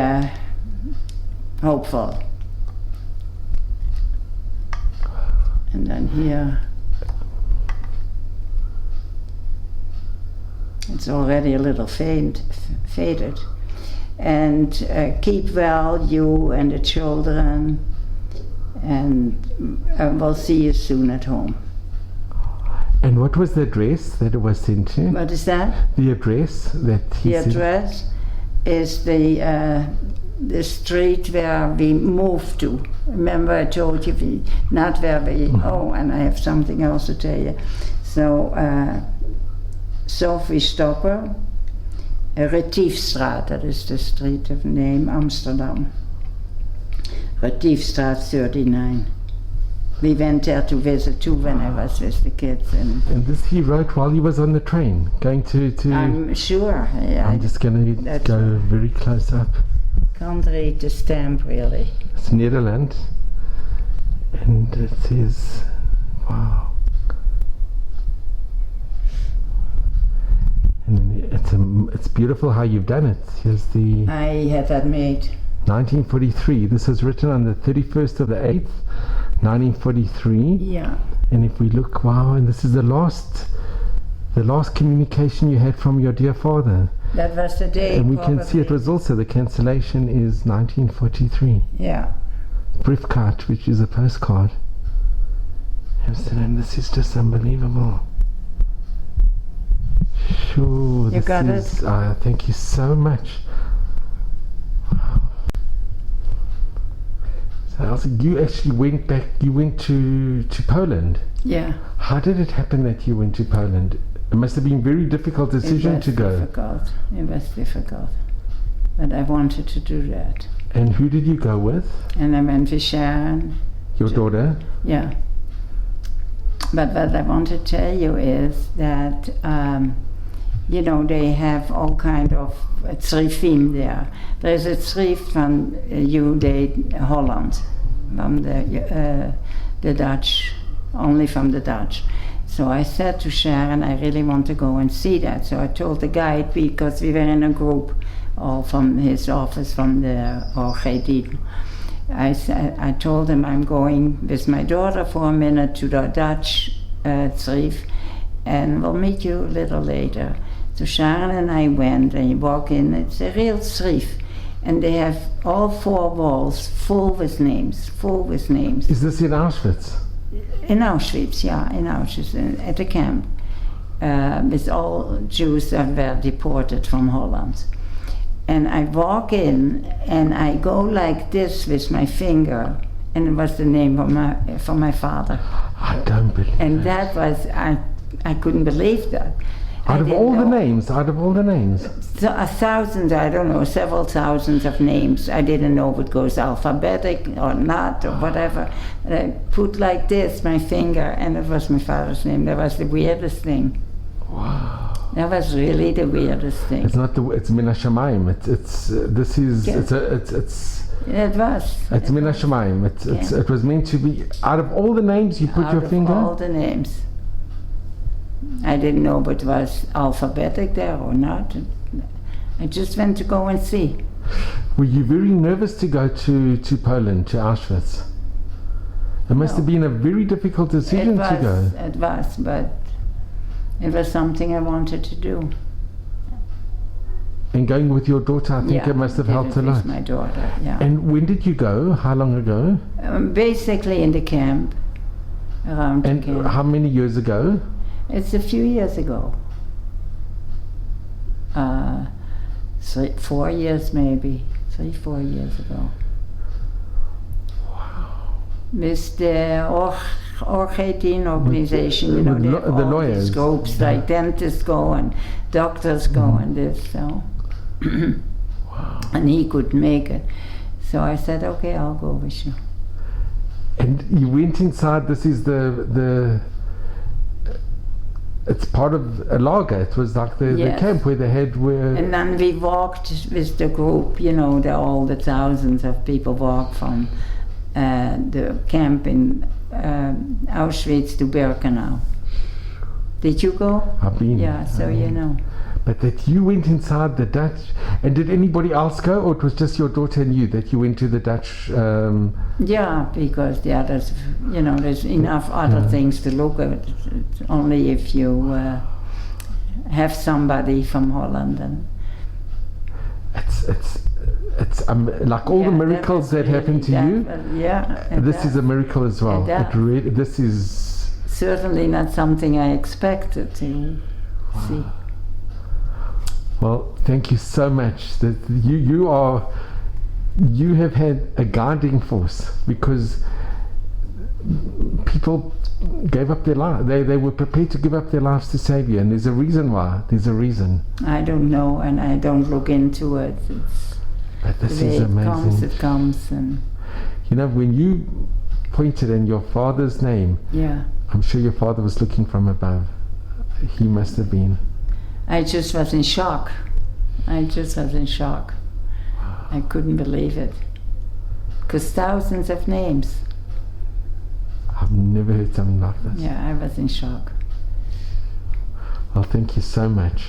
hopeful. And then here, it's already a little faded. And keep well, you and the children, and we'll see you soon at home. And what was the address that it was sent to? What is that? The address that he The said. address is the street where we moved to. Remember I told you, not where we, oh, and I have something else to tell you. So, Sophie Stopper, Retiefstraat, that is the street of name, Amsterdam. Retiefstraat 39. We went there to visit too when I was with the kids. And this he wrote while he was on the train, going to I'm sure. I'm just going to go very close up. Can't read the stamp really. It's Netherlands. And it says, wow. And then it's beautiful how you've done it. Here's the I had that made. 1943. This was written on the 31st of the 8th, 1943. Yeah. And if we look, wow, and this is the last communication you had from your dear father. That was the day. And we can see it probably. was also, the cancellation is 1943. Yeah. Briefkaart, which is a postcard. Amsterdam, this is just unbelievable. Sure, You got it? Thank you so much. Wow. So Elsa, you actually went back, you went to Poland. Yeah. How did it happen that you went to Poland? It must have been a very difficult decision to go. It was difficult. But I wanted to do that. And who did you go with? And I went with Sharon. Your daughter? Yeah. But what I want to tell you is that, you know, they have all kind of trifim there. There is a trif van Holland, from the Dutch, only from the Dutch. So I said to Sharon, I really want to go and see that. So I told the guide, because we were in a group, or from his office, from the OGD. I told him I'm going with my daughter for a minute to the Dutch trif, and we'll meet you a little later. So Sharon and I went, and you walk in, it's a real trif, and they have all 4 walls full with names. Is this in Auschwitz? In Auschwitz, yeah, in Auschwitz, at the camp, with all Jews that were deported from Holland. And I walk in, and I go like this with my finger, and it was the name for my father. I don't believe it. And that was, I couldn't believe that. Out of all the names? So 1,000, I don't know, several thousands of names. I didn't know if it goes alphabetic or not or whatever. And I put like this, my finger, and it was my father's name. That was the weirdest thing. Wow. That was really the weirdest thing. It's not it's Min HaShamayim. It was. It's Min HaShamayim. It was meant to be, out of all the names you put Out your of finger? all the names. I didn't know if it was alphabetic there or not. I just went to go and see. Were you very nervous to go to Poland, to Auschwitz? It must have been a very difficult decision to go. It was, but it was something I wanted to do. And going with your daughter, I think it must have helped a lot. My daughter, yeah. And when did you go? How long ago? Basically in the camp, around the camp. And how many years ago? It's a few years ago. 4 years maybe. 3-4 years ago. Wow. With the OGD organization, you know, the lawyers. These groups, like dentists go and doctors go and this, so. Wow. And he could make it. So I said, okay, I'll go with you. And you went inside, this is it's part of a lager. It was like the camp where they had And then we walked with the group, you know, all the thousands of people walked from the camp in Auschwitz to Birkenau. Did you go? I've been. Yeah, so you know. But that you went inside the Dutch, and did anybody else go, or it was just your daughter and you that you went to the Dutch? Yeah, because the others, you know, there's enough other things to look at. It's only if you have somebody from Holland. And it's like all the miracles that happened to you. This is a miracle as well. This is certainly not something I expected to see. Well, thank you so much. That you have had a guiding force, because people gave up their life. They were prepared to give up their lives to save you, and there's a reason why. There's a reason. I don't know, and I don't look into it. But this is amazing. It comes, and you know, when you pointed in your father's name, I'm sure your father was looking from above. He must have been. I just was in shock. I couldn't believe it. Because thousands of names. I've never heard something like this. Yeah, I was in shock. Well, thank you so much.